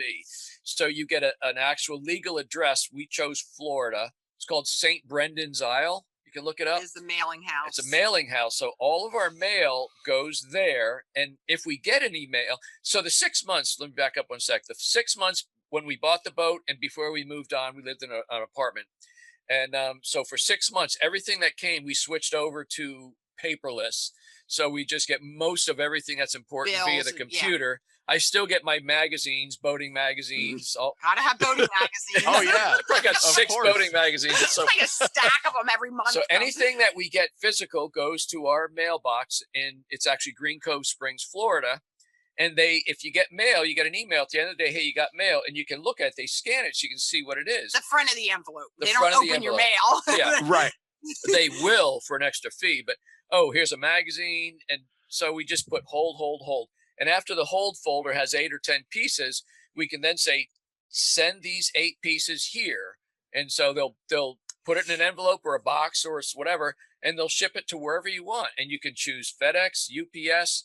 S2: So you get an actual legal address. We chose Florida. It's called St. Brendan's Isle. You can look it up.
S3: It's the mailing house.
S2: It's a mailing house. So all of our mail goes there. And if we get an email, so the 6 months, let me back up one sec. The 6 months when we bought the boat and before we moved on, we lived in an apartment. And so for 6 months, everything that came, we switched over to paperless. So we just get most of everything that's important via the computer. I still get my magazines, boating magazines.
S3: Gotta have boating magazines.
S1: Oh yeah,
S2: I got 6 boating magazines.
S3: It's like a stack of them every month.
S2: So anything that we get physical goes to our mailbox, and it's actually Green Cove Springs, Florida. And if you get mail, you get an email at the end of the day, hey, you got mail, and you can look at it. They scan it so you can see what it is.
S3: The front of the envelope. They don't open your mail.
S2: Yeah,
S1: right.
S2: They will for an extra fee, but here's a magazine. And so we just put hold. And after the hold folder has 8 or 10 pieces, we can then say, send these 8 pieces here. And so they'll put it in an envelope or a box or whatever, and they'll ship it to wherever you want. And you can choose FedEx, UPS,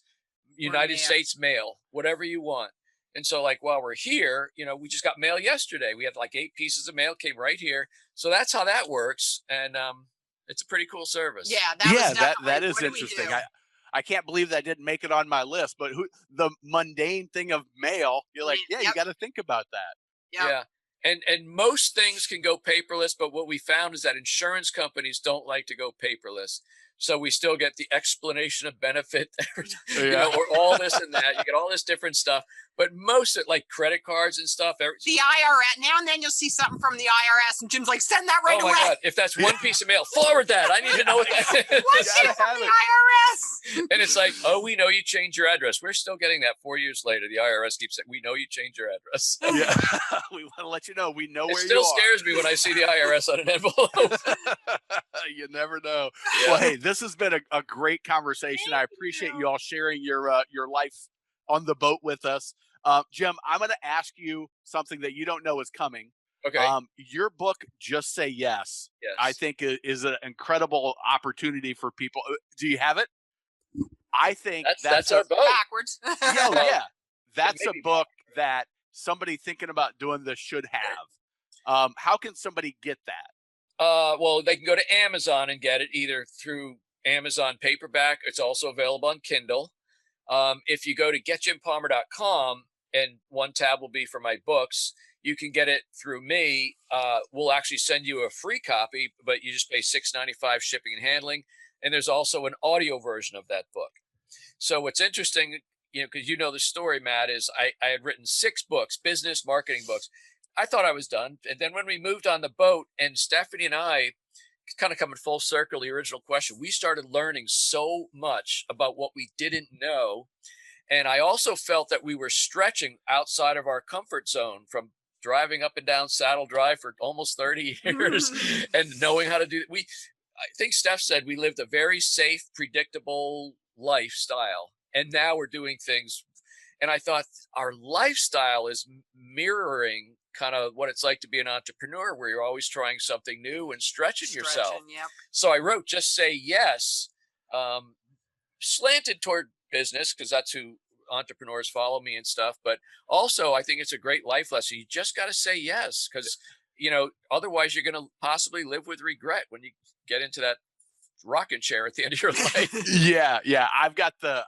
S2: United States Mail, whatever you want. And so like while we're here, we just got mail yesterday. We had like 8 pieces of mail came right here. So that's how that works. And it's a pretty cool service.
S3: Yeah,
S1: that is interesting. I can't believe that didn't make it on my list, but the mundane thing of mail, you're like, you got to think about that.
S3: Yep.
S2: Yeah. And most things can go paperless, but what we found is that insurance companies don't like to go paperless. So we still get the explanation of benefit, or all this and that. You get all this different stuff, but most of it, like credit cards and stuff.
S3: The IRS. Now and then you'll see something from the IRS, and Jim's like, "Send that right away." Oh my God!
S2: If that's one piece of mail, forward that. I need to know what that is.
S3: What's it from the IRS?
S2: And it's like, we know you changed your address. We're still getting that 4 years later. The IRS keeps saying, "We know you changed your address."
S1: Yeah, we want to let you know we know where you are.
S2: It still scares me when I see the IRS on an envelope.
S1: You never know.
S2: Yeah.
S1: Well, hey, this has been a great conversation. I appreciate you all sharing your life on the boat with us. Jim, I'm going to ask you something that you don't know is coming.
S2: Okay.
S1: Your book, Just Say Yes, I think is an incredible opportunity for people. Do you have it? I think
S2: that's our boat.
S3: Backwards.
S1: Yeah. That's a book that somebody thinking about doing this should have. How can somebody get that?
S2: Well, they can go to Amazon and get it either through Amazon paperback. It's also available on Kindle. If you go to getjimpalmer.com, and one tab will be for my books, you can get it through me. We'll actually send you a free copy, but you just pay $6.95 shipping and handling. And there's also an audio version of that book. So what's interesting, because the story, Matt, is I had written 6 books, business marketing books. I thought I was done. And then when we moved on the boat, and Stephanie and I, kind of coming full circle, the original question, we started learning so much about what we didn't know. And I also felt that we were stretching outside of our comfort zone from driving up and down Saddle Drive for almost 30 years and knowing how to do it. I think Steph said we lived a very safe, predictable lifestyle. And now we're doing things. And I thought our lifestyle is mirroring kind of what it's like to be an entrepreneur, where you're always trying something new and stretching yourself.
S3: Yep.
S2: So I wrote Just Say Yes, slanted toward business, because that's who entrepreneurs follow me and stuff. But also I think it's a great life lesson. You just got to say yes, because, otherwise you're going to possibly live with regret when you get into that rocking chair at the end of your life.
S1: Yeah. I've got the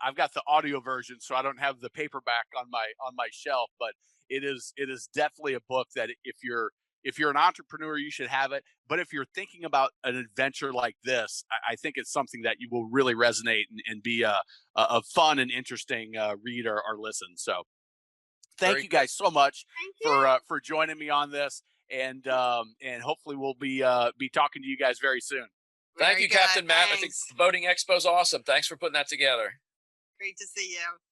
S1: audio version, so I don't have the paperback on my shelf, but it is definitely a book that if you're an entrepreneur, you should have it. But if you're thinking about an adventure like this, I think it's something that you will really resonate and be a fun and interesting read or listen. So thank you guys so much for joining me on this. And hopefully we'll be talking to you guys very soon.
S2: Thank you, Captain Matt. I think the Boating Expo is awesome. Thanks for putting that together.
S3: Great to see you.